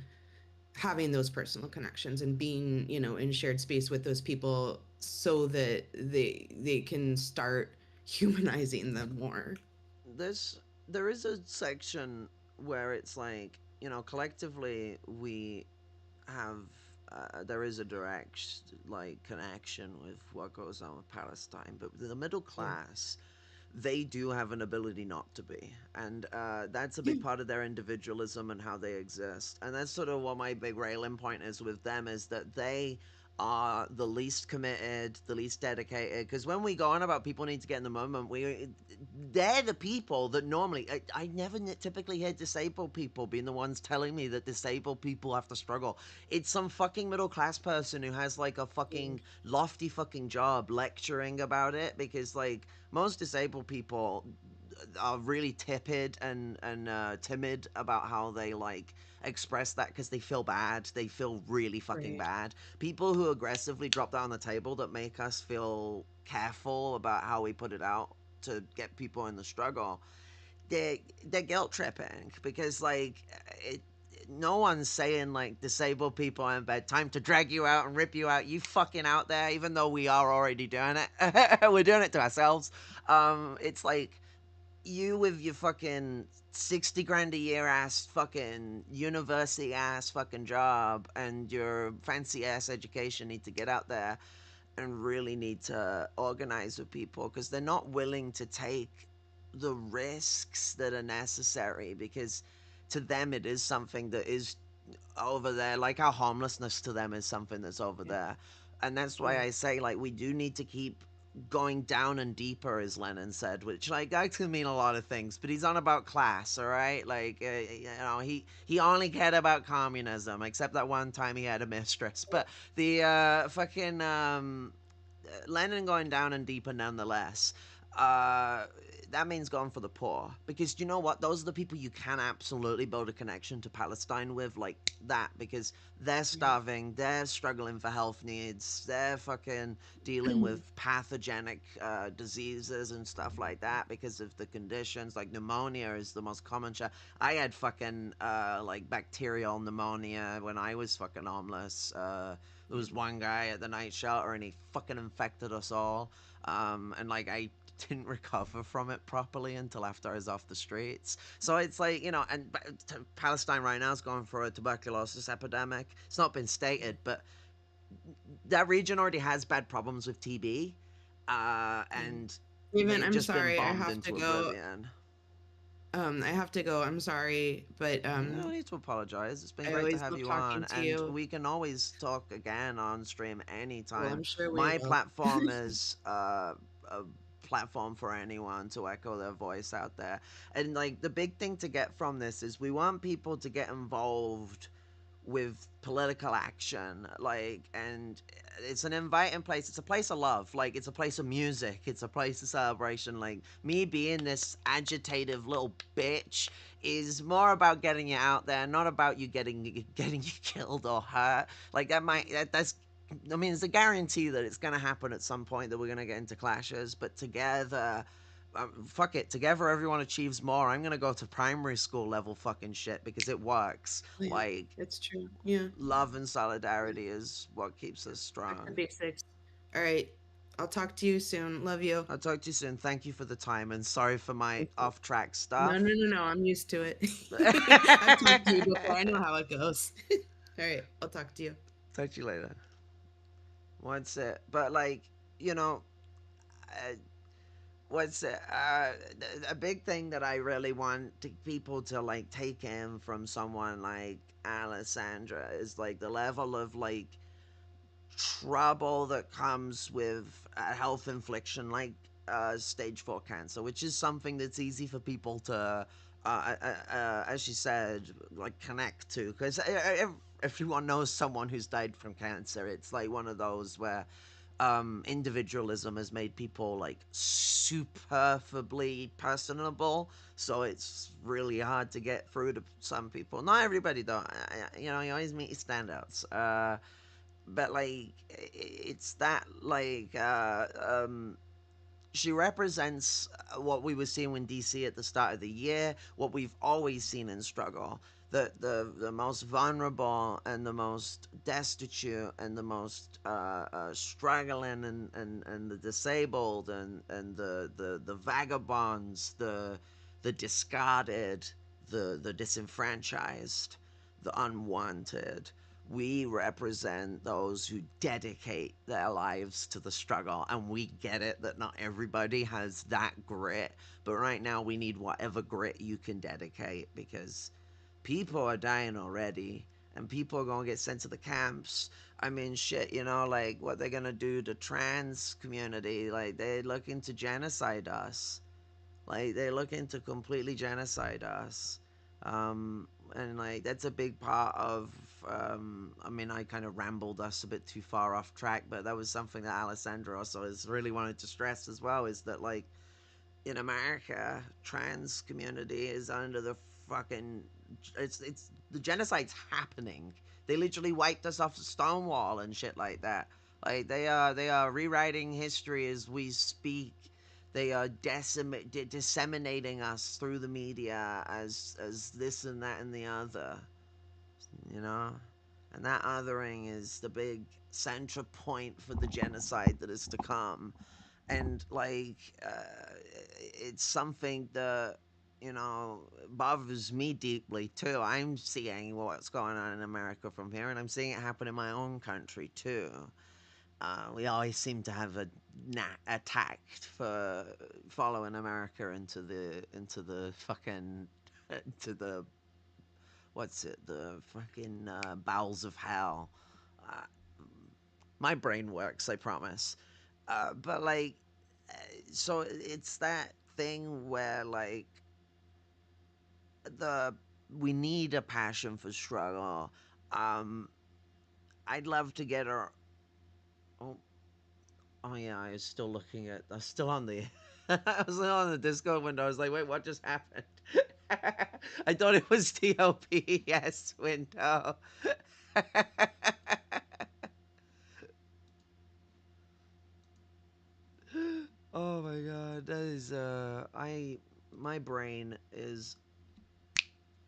having those personal connections and being, in shared space with those people so that they can start humanizing them more. There's there is a section where it's like, collectively we have there is a direct like connection with what goes on with Palestine, but the middle Yeah. class, they do have an ability not to be, and that's a Yeah. big part of their individualism and how they exist. And that's sort of what my big railing point is with them, is that they are the least committed, the least dedicated. Because when we go on about people need to get in the moment, they're the people that normally I never typically hear disabled people being the ones telling me that disabled people have to struggle. It's some fucking middle class person who has like a fucking lofty fucking job lecturing about it, because like most disabled people are really tepid and timid about how they like express that, because they feel bad. They feel really fucking Right. bad. People who aggressively drop that on the table that make us feel careful about how we put it out to get people in the struggle, they're they're guilt tripping, because like it. No one's saying like disabled people in bed, time to drag you out and rip you out. You fucking out there, even though we are already doing it. We're doing it to ourselves. It's like you with your fucking 60 grand a year ass fucking university ass fucking job and your fancy ass education need to get out there and really need to organize with people, because they're not willing to take the risks that are necessary, because to them it is something that is over there, like how homelessness to them is something that's over Yeah. there. And that's why Yeah. I say like we do need to keep going down and deeper, as Lenin said, which like that can mean a lot of things, but he's on about class, all right? Like he only cared about communism, except that one time he had a mistress. But the fucking Lenin going down and deeper nonetheless. Uh, that means going for the poor, because you know what? Those are the people you can absolutely build a connection to Palestine with, like that, because they're Yeah. starving, they're struggling for health needs, they're fucking dealing with pathogenic diseases and stuff like that because of the conditions. Like pneumonia is the most common. I had fucking like bacterial pneumonia when I was fucking homeless. There was one guy at the night shelter and he fucking infected us all. And like I didn't recover from it properly until after I was off the streets. So it's like, you know, and Palestine right now is going for a tuberculosis epidemic. It's not been stated, but that region already has bad problems with TB. Yeah. And Even they've I'm just been sorry, I bombed have to into go. oblivion. I have to go. I'm sorry, but You don't need to apologize. It's been I great to always have love you on, talking to and you. we can always talk again on stream Well, anytime. I'm sure we My will. platform is a platform for anyone to echo their voice out there. And like the big thing to get from this is we want people to get involved with political action, like, and it's an inviting place. It's a place of love, like it's a place of music, it's a place of celebration. Like me being this agitative little bitch is more about getting you out there, not about you getting you killed or hurt. Like that's I mean, it's a guarantee that it's going to happen at some point, that we're going to get into clashes, but together, fuck it, together everyone achieves more. I'm going to go to primary school level fucking shit because it works. Yeah, Like, it's true. Yeah, love and solidarity is what keeps us back to strong. basics. All right, I'll talk to you soon. Love you. I'll talk to you soon. Thank you for the time and sorry for my Thank you. off track No, stuff. no, no, no. I'm used to it. I've talked to you before. I know how it goes. All right, I'll talk to you. Talk to you later. What's it? But, like, you know, uh, what's it? A big thing that I really want people to, like, take in from someone like Alessandra is, like, the level of, like, trouble that comes with health infliction, like stage 4 cancer, which is something that's easy for people to, as she said, like connect to, because everyone knows someone who's died from cancer. It's like one of those where individualism has made people like superbly personable, so it's really hard to get through to some people. Not everybody though. You know, you always meet your standouts. But like it's that like she represents what we were seeing in DC at the start of the year, what we've always seen in struggle. The most vulnerable and the most destitute and the most struggling and the disabled and the vagabonds, the discarded, the disenfranchised, the unwanted. We represent those who dedicate their lives to the struggle, and we get it that not everybody has that grit, but right now we need whatever grit you can dedicate, because people are dying already, and people are gonna get sent to the camps. I mean, shit, like what they're gonna do to trans community? Like they're looking to genocide us. Like they're looking to completely genocide us. And like that's a big part of. I mean, I kind of rambled us a bit too far off track, but that was something that Alessandra also has really wanted to stress as well. Is that like in America, trans community is under the fucking it's the genocide's happening. They literally wiped us off the Stonewall and shit like that. Like they are rewriting history as we speak. They are disseminating us through the media as this and that and the other, you know, and that othering is the big central point for the genocide that is to come. And like it's something that bothers me deeply too. I'm seeing what's going on in America from here, and I'm seeing it happen in my own country too. We always seem to have a tact for following America into the fucking to the what's it, the fucking bowels of hell. Uh, my brain works, I promise. But like, so it's that thing where like the we need a passion for struggle. Um, I'd love to get her. Oh, oh yeah, I was still looking at. I was still on the. I was on the Discord window. I was like, wait, what just happened? I thought it was TOPS window. Oh my god, that is I my brain is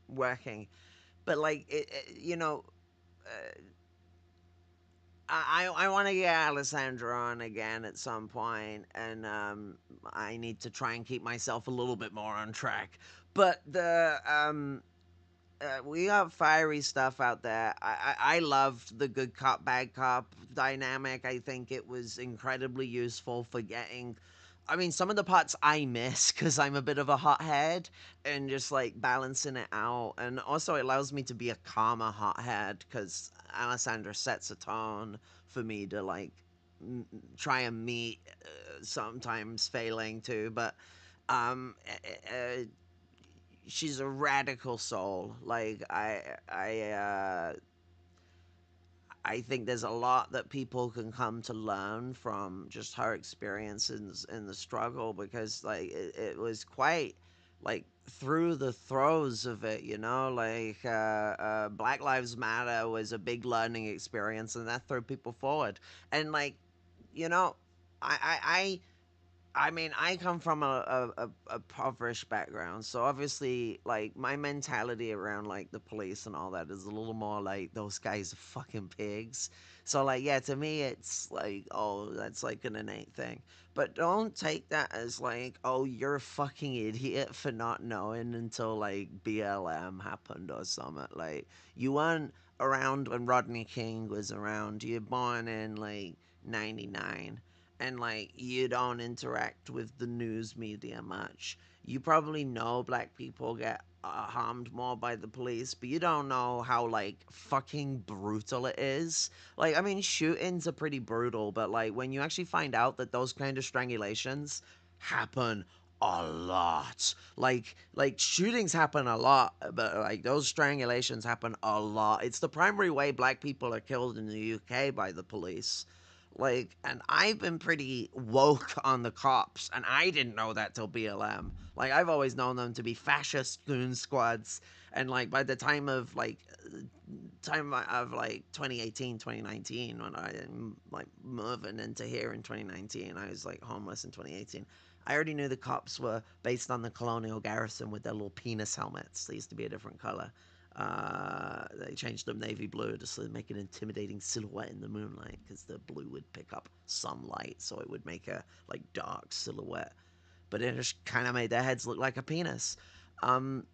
working, but like uh, I want to get Alessandra on again at some point, and I need to try and keep myself a little bit more on track. But we got fiery stuff out there. I loved the good cop bad cop dynamic. I think it was incredibly useful for getting. I mean, some of the parts I miss because I'm a bit of a hothead, and just like balancing it out. And also, it allows me to be a calmer hothead because Alessandra sets a tone for me to like try and meet. Sometimes failing to, but um, she's a radical soul. Like I think there's a lot that people can come to learn from just her experiences in the struggle because like it was quite like through the throes of it, like Black Lives Matter was a big learning experience and that threw people forward. And like, you know, I mean, I come from a impoverished background, so obviously, like, my mentality around, like, the police and all that is a little more like, those guys are fucking pigs. So, like, yeah, to me, it's like, oh, that's like an innate thing. But don't take that as, like, oh, you're a fucking idiot for not knowing until, like, BLM happened or something. Like, you weren't around when Rodney King was around. You're born in, like, 99 and like you don't interact with the news media much. You probably know black people get harmed more by the police, but you don't know how like fucking brutal it is. Like, I mean, shootings are pretty brutal, but like when you actually find out that those kind of strangulations happen a lot. Like shootings happen a lot, but like those strangulations happen a lot. It's the primary way black people are killed in the UK by the police. Like, and I've been pretty woke on the cops, and I didn't know that till BLM. Like, I've always known them to be fascist goon squads, and like by the time of 2018, 2019, when I'm like moving into here in 2019, I was like homeless in 2018. I already knew the cops were based on the colonial garrison with their little penis helmets. They used to be a different color. They changed them navy blue to sort of make an intimidating silhouette in the moonlight because the blue would pick up sunlight, so it would make a like dark silhouette. But it just kind of made their heads look like a penis. Um,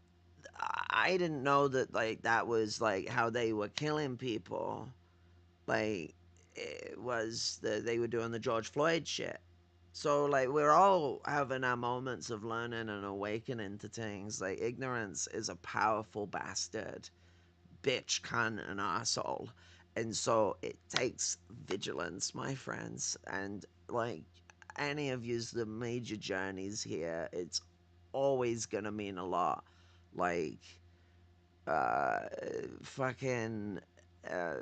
I didn't know that like that was like how they were killing people. Like it was they were doing the George Floyd shit. So like we're all having our moments of learning and awakening to things. Like ignorance is a powerful bastard, bitch, cunt, and asshole. And so it takes vigilance, my friends. And like any of yous the major journeys here, it's always gonna mean a lot. Like uh, fucking, uh,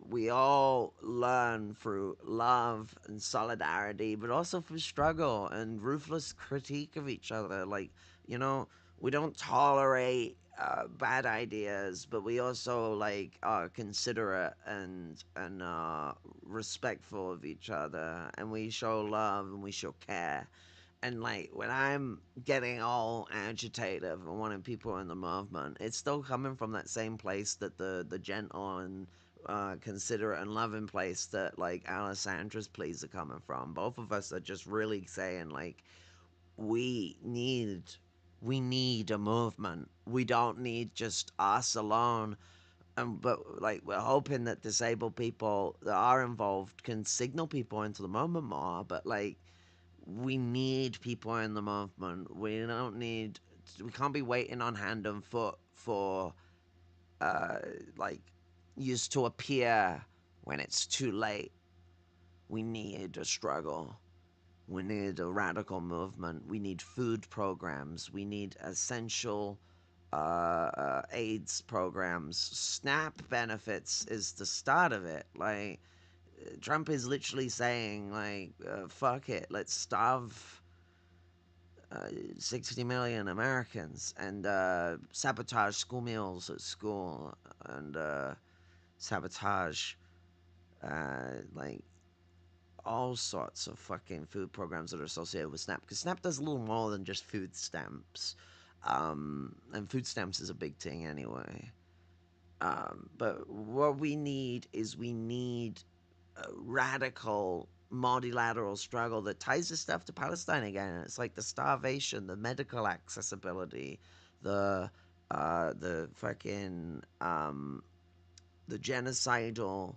we all learn through love and solidarity, but also through struggle and ruthless critique of each other. Like, you know, we don't tolerate bad ideas, but we also like are considerate and respectful of each other, and we show love and we show care. And like when I'm getting all agitated and wanting people in the movement, it's still coming from that same place that the gentle and considerate and loving place that like Alessandra's pleas are coming from. Both of us are just really saying like we need we need a movement. We don't need just us alone. But like we're hoping that disabled people that are involved can signal people into the movement more. But like we need people in the movement. We don't need. We can't be waiting on hand and foot for uh, like used to appear when it's too late. We need a struggle. We need a radical movement. We need food programs. We need essential AIDS programs. SNAP benefits is the start of it. Like Trump is literally saying, like, fuck it, let's starve 60 million Americans and sabotage school meals at school and sabotage like all sorts of fucking food programs that are associated with SNAP because SNAP does a little more than just food stamps. And food stamps is a big thing anyway. But what we need is we need a radical multilateral struggle that ties this stuff to Palestine again. It's like the starvation, the medical accessibility, the fucking the genocidal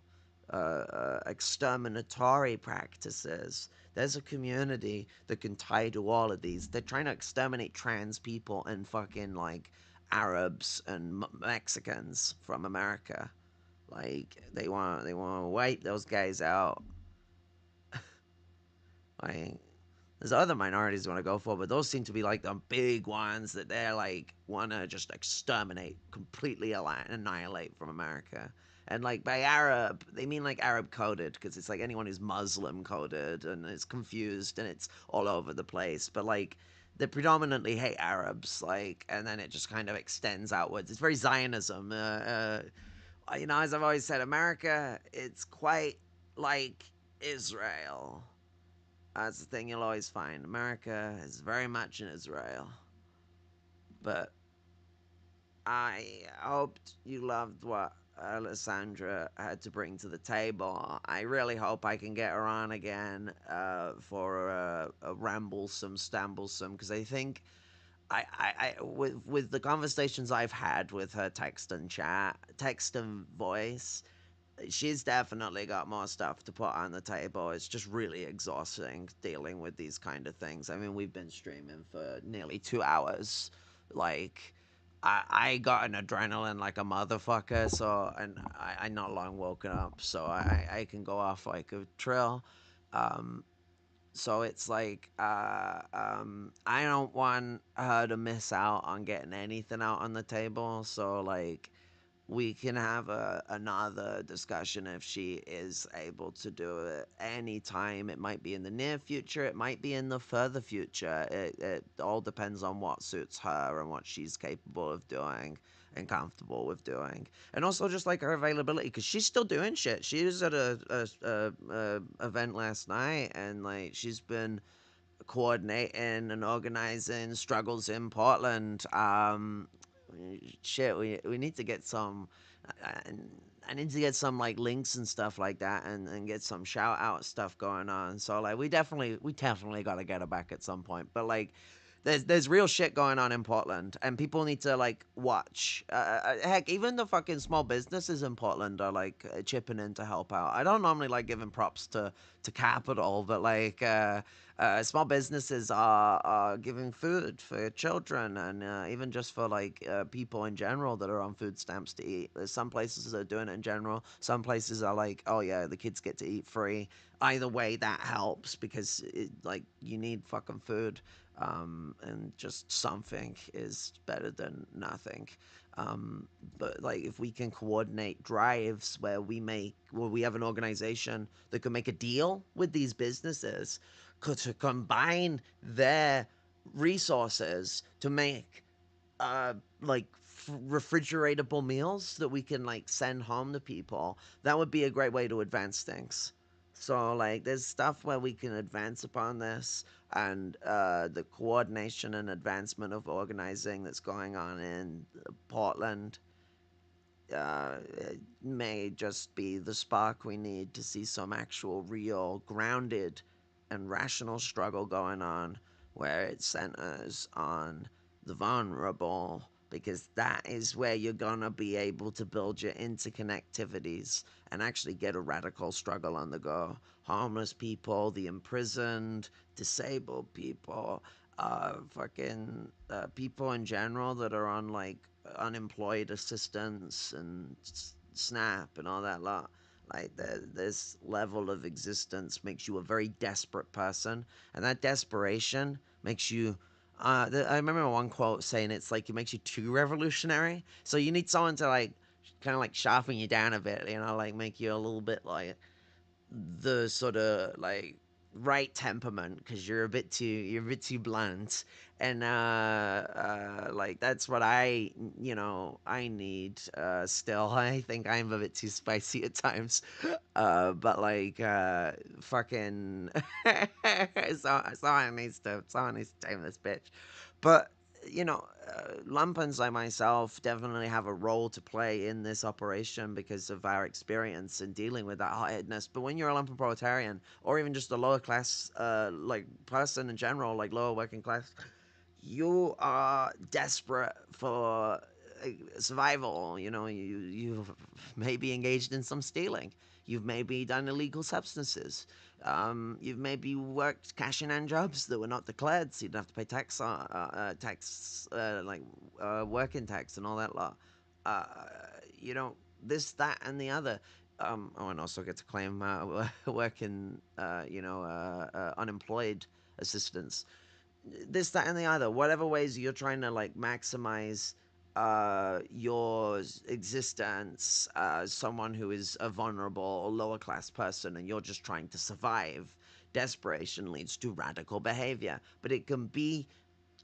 exterminatory practices. There's a community that can tie to all of these. They're trying to exterminate trans people and fucking like Arabs and Mexicans from America. Like they want to wipe those guys out. Like there's other minorities want to go for, but those seem to be like the big ones that they're like want to just exterminate, completely annihilate from America. And like by Arab, they mean like Arab coded because it's like anyone who's Muslim coded and it's confused and it's all over the place. But like they predominantly hate Arabs, like, and then it just kind of extends outwards. It's very Zionism. You know, as I've always said, America, it's quite like Israel. That's the thing you'll always find. America is very much in Israel. But I hoped you loved what Alessandra had to bring to the table. I really hope I can get her on again for a ramblesome, stamblesome, because I think with the conversations I've had with her text and chat, text and voice, she's definitely got more stuff to put on the table. It's just really exhausting dealing with these kind of things. I mean, we've been streaming for nearly 2 hours. Like, I got an adrenaline like a motherfucker, so, and I not long woken up, so I can go off like a trill. Um, so it's like, I don't want her to miss out on getting anything out on the table. So, like, we can have another discussion if she is able to do it anytime. It might be in the near future, it might be in the further future. It all depends on what suits her and what she's capable of doing and comfortable with doing. And also just like her availability, because she's still doing shit. She was at a event last night and like she's been coordinating and organizing struggles in Portland. Shit, we need to get some. I, I need to get some like links and stuff like that, and get some shout out stuff going on. So like we definitely got to get her back at some point. But like there's real shit going on in Portland, and people need to like watch. Heck, even the fucking small businesses in Portland are like chipping in to help out. I don't normally like giving props to capital, but like small businesses are giving food for children, and even just for like people in general that are on food stamps to eat. There's some places that are doing it in general. Some places are like, oh yeah, the kids get to eat free. Either way, that helps because like you need fucking food, and just something is better than nothing. But like if we can coordinate drives where we have an organization that can make a deal with these businesses to combine their resources to make uh like refrigeratable meals that we can like send home to people, that would be a great way to advance things. So like there's stuff where we can advance upon this, and the coordination and advancement of organizing that's going on in Portland may just be the spark we need to see some actual, real, grounded, and rational struggle going on where it centers on the vulnerable, because that is where you're gonna be able to build your interconnectivities and actually get a radical struggle on the go. Homeless people, the imprisoned, disabled people, fucking people in general that are on like unemployed assistance and SNAP and all that lot. Like this level of existence makes you a very desperate person, and that desperation makes you. I remember one quote saying it's like it makes you too revolutionary. So you need someone to like, kind of like sharpen you down a bit, like make you a little bit like the sort of like right temperament, because you're a bit too blunt, and like that's what I need. Still, I think I'm a bit too spicy at times, but like fucking someone needs to tame this bitch. But Lumpens like myself definitely have a role to play in this operation because of our experience in dealing with that hotheadness. But when you're a lumpen proletarian, or even just a lower class, like person in general, like lower working class, you are desperate for survival. You've maybe engaged in some stealing. You've maybe done illegal substances. You've maybe worked cash in hand jobs that were not declared, so you don't have to pay working tax and all that lot. Uh, this, that, and the other. And also get to claim working, unemployed assistance. This, that, and the other. Whatever ways you're trying to like maximize your existence as someone who is a vulnerable or lower class person, and you're just trying to survive. Desperation leads to radical behavior, but it can be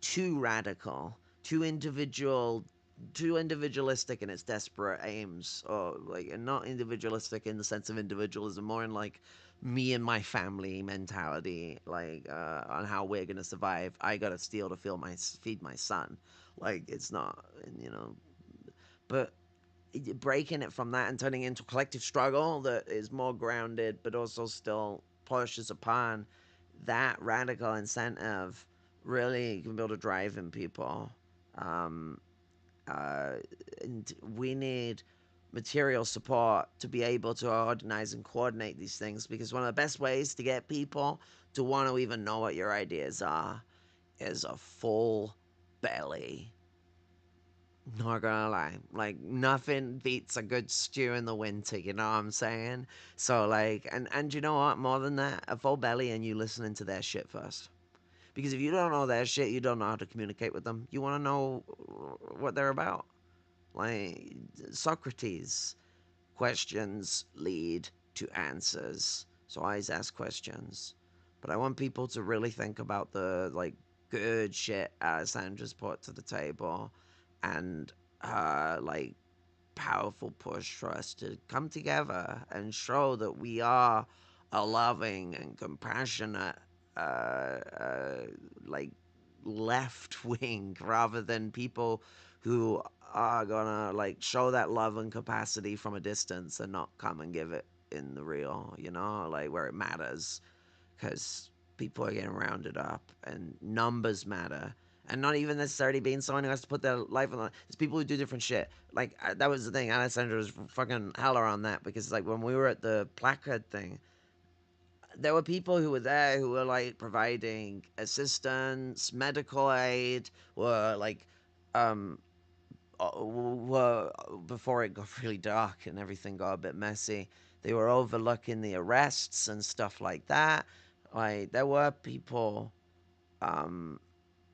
too radical, too individualistic in its desperate aims, or like, and not individualistic in the sense of individualism, more in like me and my family mentality, like on how we're gonna survive. I gotta steal to feed my son. Like it's not, but breaking it from that and turning it into a collective struggle that is more grounded, but also still pushes upon that radical incentive, really can build a drive in people. Um, uh, and we need material support to be able to organize and coordinate these things, because one of the best ways to get people to want to even know what your ideas are is a full belly. Not gonna lie, like nothing beats a good stew in the winter. You know what I'm saying? So like, and you know what? More than that, a full belly and you listening to their shit first. Because if you don't know their shit, you don't know how to communicate with them. You want to know what they're about. Like Socrates, questions lead to answers. So I always ask questions. But I want people to really think about the like good shit Sandra's put to the table, and like powerful push for us to come together and show that we are a loving and compassionate, uh, uh, like left wing, rather than people who are gonna like show that love and capacity from a distance and not come and give it in the real, like where it matters, because people are getting rounded up and numbers matter. and not even necessarily being someone who has to put their life on the line. It's people who do different shit. Like that was the thing. Alessandra was fucking hella on that because like when we were at the placard thing, there were people who were there who were like providing assistance, medical aid, were like um were before it got really dark and everything got a bit messy. They were overlooking the arrests and stuff like that. Like um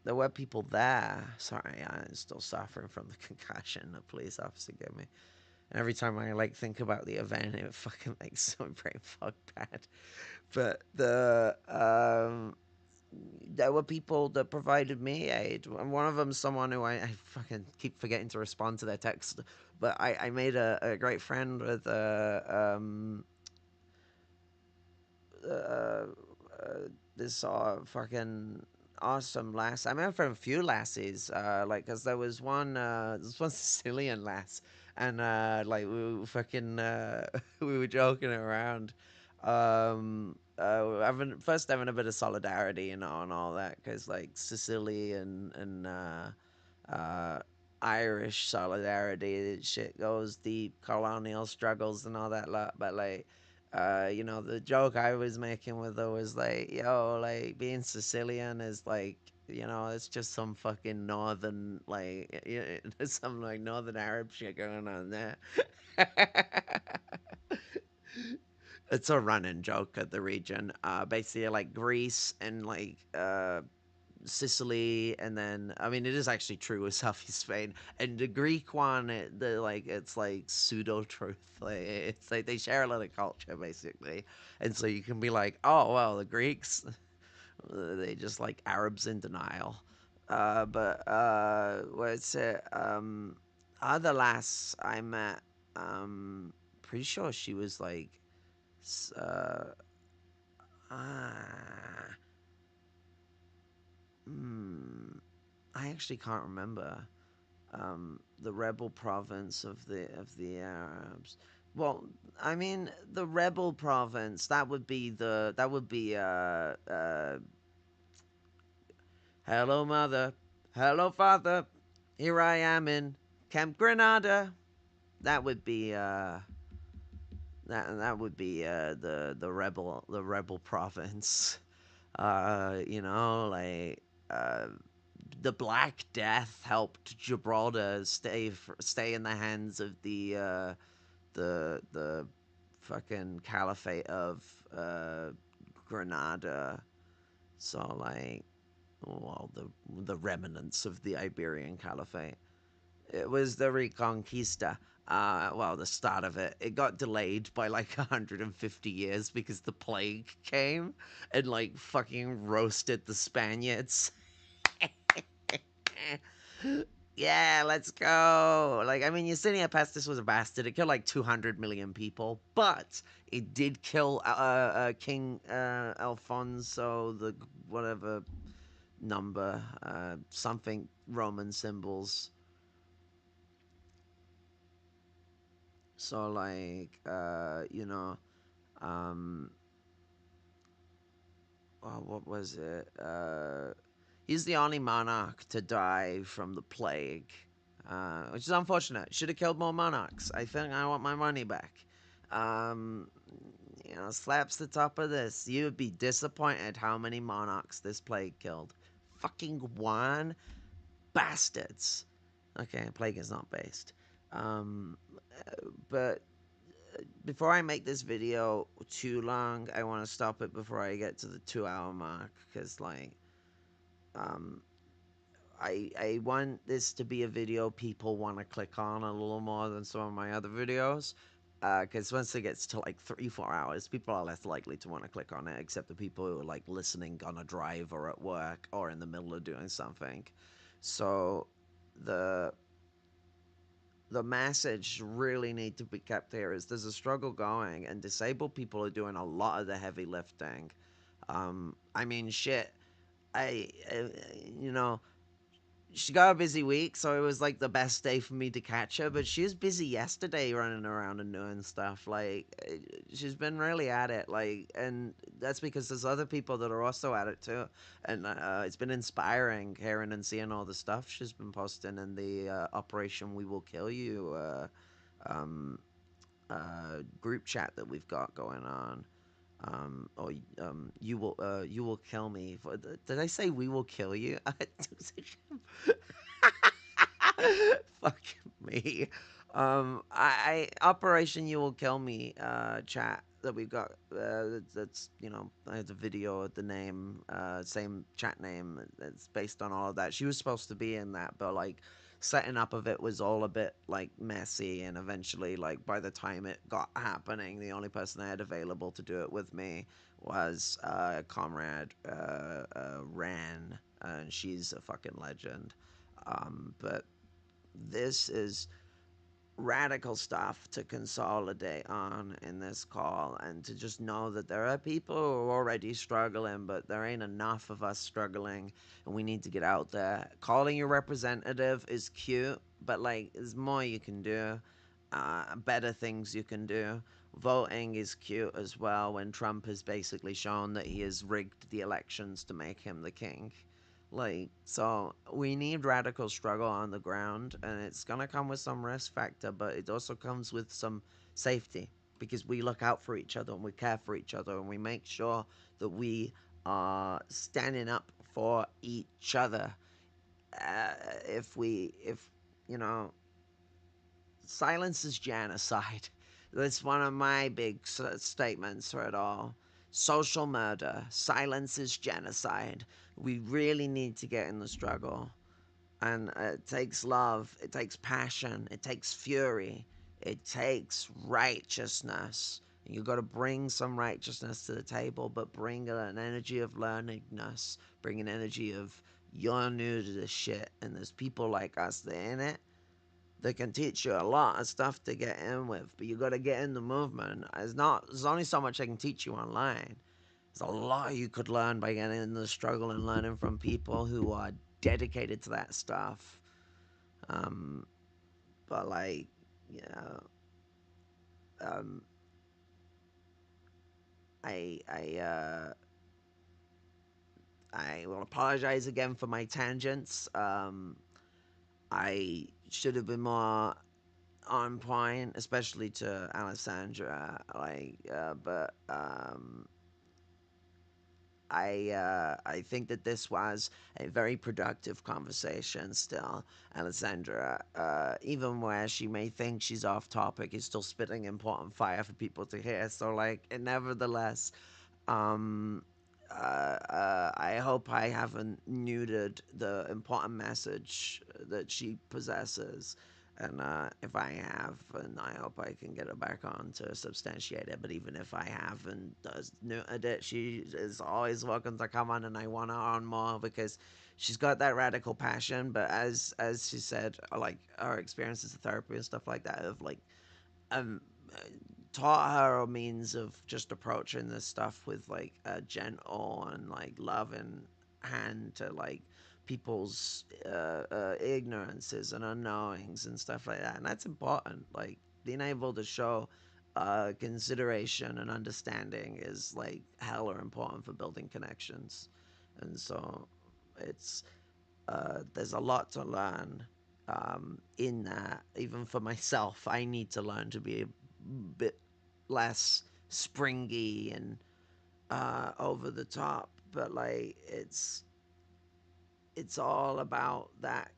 there were people there. Sorry, I'm still suffering from the concussion. The police officer gave me. And every time I like think about the event, it fucking makes my brain fuck bad. But there were people that provided me aid, and one of them, someone who I fucking keep forgetting to respond to their text. But I made a great friend with uh, this fucking awesome lass. I met from a few lassies, like, cause there was this one Sicilian lass, and like we were fucking, we were joking around, having a bit of solidarity, you know, and all that, cause like Sicily and Irish solidarity, shit goes deep, colonial struggles and all that lot, but like you know, the joke I was making with her was like, yo, like being Sicilian is like, you know, it's just some fucking northern, like, there's some like northern Arab shit going on there. It's a running joke at the region. Basically, like Greece and like Sicily, and then I mean, it is actually true with Southeast Spain. And the Greek one, it's like pseudo truth. Like it's like they share a lot of culture basically, and so you can be like, oh well, the Greeks, they just like Arabs in denial. But what's it? Other lass I met, pretty sure she was like, uh, ah, hmm, I actually can't remember. The rebel province of the Arabs. Well, I mean, the rebel province that would be hello mother, hello father, here I am in Camp Grenada. That would be that would be the rebel province. You know, like the Black Death helped Gibraltar stay in the hands of the fucking caliphate of Granada. So like, well, the remnants of the Iberian Caliphate. It was the Reconquista. Well, the start of it. It got delayed by like 150 years because the plague came and like fucking roasted the Spaniards. Yeah, let's go. Like, I mean, Yersinia Pestis was a bastard. It killed like 200 million people, but it did kill King Alfonso, the whatever number, something Roman symbols. So, like, you know, um, what was it? He's the only monarch to die from the plague, which is unfortunate. Should have killed more monarchs. I think I want my money back. Um, you know, slaps the top of this. You would be disappointed how many monarchs this plague killed. Fucking one bastards. Okay, plague is not based. Um, but before I make this video too long, I want to stop it before I get to the 2 hour mark because, like, um, I want this to be a video people want to click on a little more than some of my other videos. Because once it gets to like 3-4 hours, people are less likely to want to click on it, except the people who are like listening on a drive or at work or in the middle of doing something. So the the message really need to be kept here is there's a struggle going, and disabled people are doing a lot of the heavy lifting. I mean, shit. I you know, she got a busy week, so it was like the best day for me to catch her. But she was busy yesterday, running around and doing stuff. Like she's been really at it. Like, and that's because there's other people that are also at it too. And it's been inspiring hearing and seeing all the stuff she's been posting in the Operation We Will Kill You um, group chat that we've got going on. Or you will kill me. Did I say we will kill you? Fuck me. Operation You Will Kill Me chat that we've got. That's I have the video, the name, same chat name. It's based on all of that. She was supposed to be in that, but like setting up of it was all a bit like messy, and eventually, like by the time it got happening, the only person I had available to do it with me was comrade Ran, and she's a fucking legend. But this is radical stuff to consolidate on in this call, and to just know that there are people who are already struggling, but there ain't enough of us struggling, and we need to get out there. Calling your representative is cute, but like there's more you can do, better things you can do. Voting is cute as well when Trump has basically shown that he has rigged the elections to make him the king. Like, so we need radical struggle on the ground, and it's gonna come with some risk factor, but it also comes with some safety because we look out for each other and we care for each other and we make sure that we are standing up for each other. If you know, silence is genocide. That's one of my big statements for it all. Social murder, silence is genocide. We really need to get in the struggle. And it takes love, it takes passion, it takes fury, it takes righteousness. And you got to bring some righteousness to the table, but bring an energy of learningness, bring an energy of you're new to this shit, and there's people like us that in it that can teach you a lot of stuff to get in with, but you got to get in the movement. There's only so much I can teach you online. There's a lot you could learn by getting in the struggle and learning from people who are dedicated to that stuff. Um, but like, you know, um, I I uh, I will apologize again for my tangents. I should have been more on point, especially to Alessandra. I think that this was a very productive conversation still. Alessandra, even where she may think she's off topic, is still spitting important fire for people to hear. So, like, and nevertheless, um, I hope I haven't neutered the important message that she possesses. And if I have, and I hope I can get her back on to substantiate it. But even if I haven't neutered it, she is always welcome to come on, and I want her on more because she's got that radical passion. But as she said, like her experiences of therapy and stuff like that, of like um taught her a means of just approaching this stuff with like a gentle and like loving hand to like people's ignorances and unknowings and stuff like that, and that's important. Like being able to show consideration and understanding is like hella important for building connections, and so it's there's a lot to learn in that. Even for myself, I need to learn to be a bit less springy and over the top. But like, it's all about that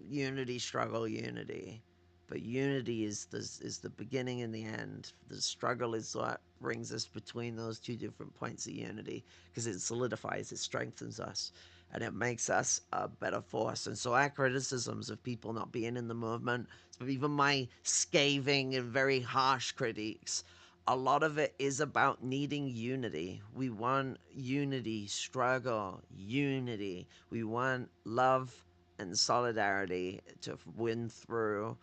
unity, struggle, unity. But unity is the beginning and the end. The struggle is what brings us between those two different points of unity because it solidifies, it strengthens us, and it makes us a better force. And so our criticisms of people not being in the movement, even my scathing and very harsh critiques, a lot of it is about needing unity. We want unity, struggle, unity. We want love and solidarity to win through,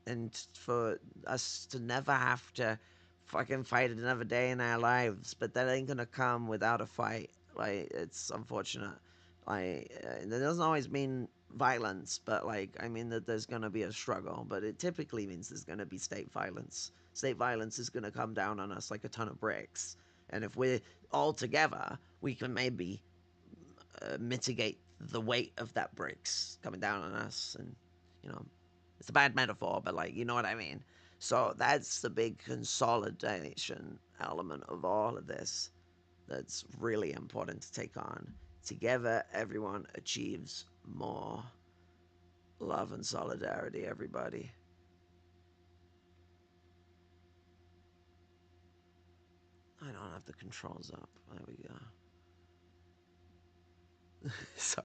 and for us to never have to fucking fight another day in our lives. But that ain't gonna come without a fight. Like, it's unfortunate. Like, that doesn't always mean violence, but like, I mean that there's going to be a struggle, but it typically means there's going to be state violence. State violence is going to come down on us like a ton of bricks. And if we're all together, we can maybe mitigate the weight of that bricks coming down on us. And, you know, it's a bad metaphor, but like, you know what I mean? So that's the big consolidation element of all of this that's really important to take on. Together, everyone achieves more. Love and solidarity, everybody. I don't have the controls up. There we go. Sorry.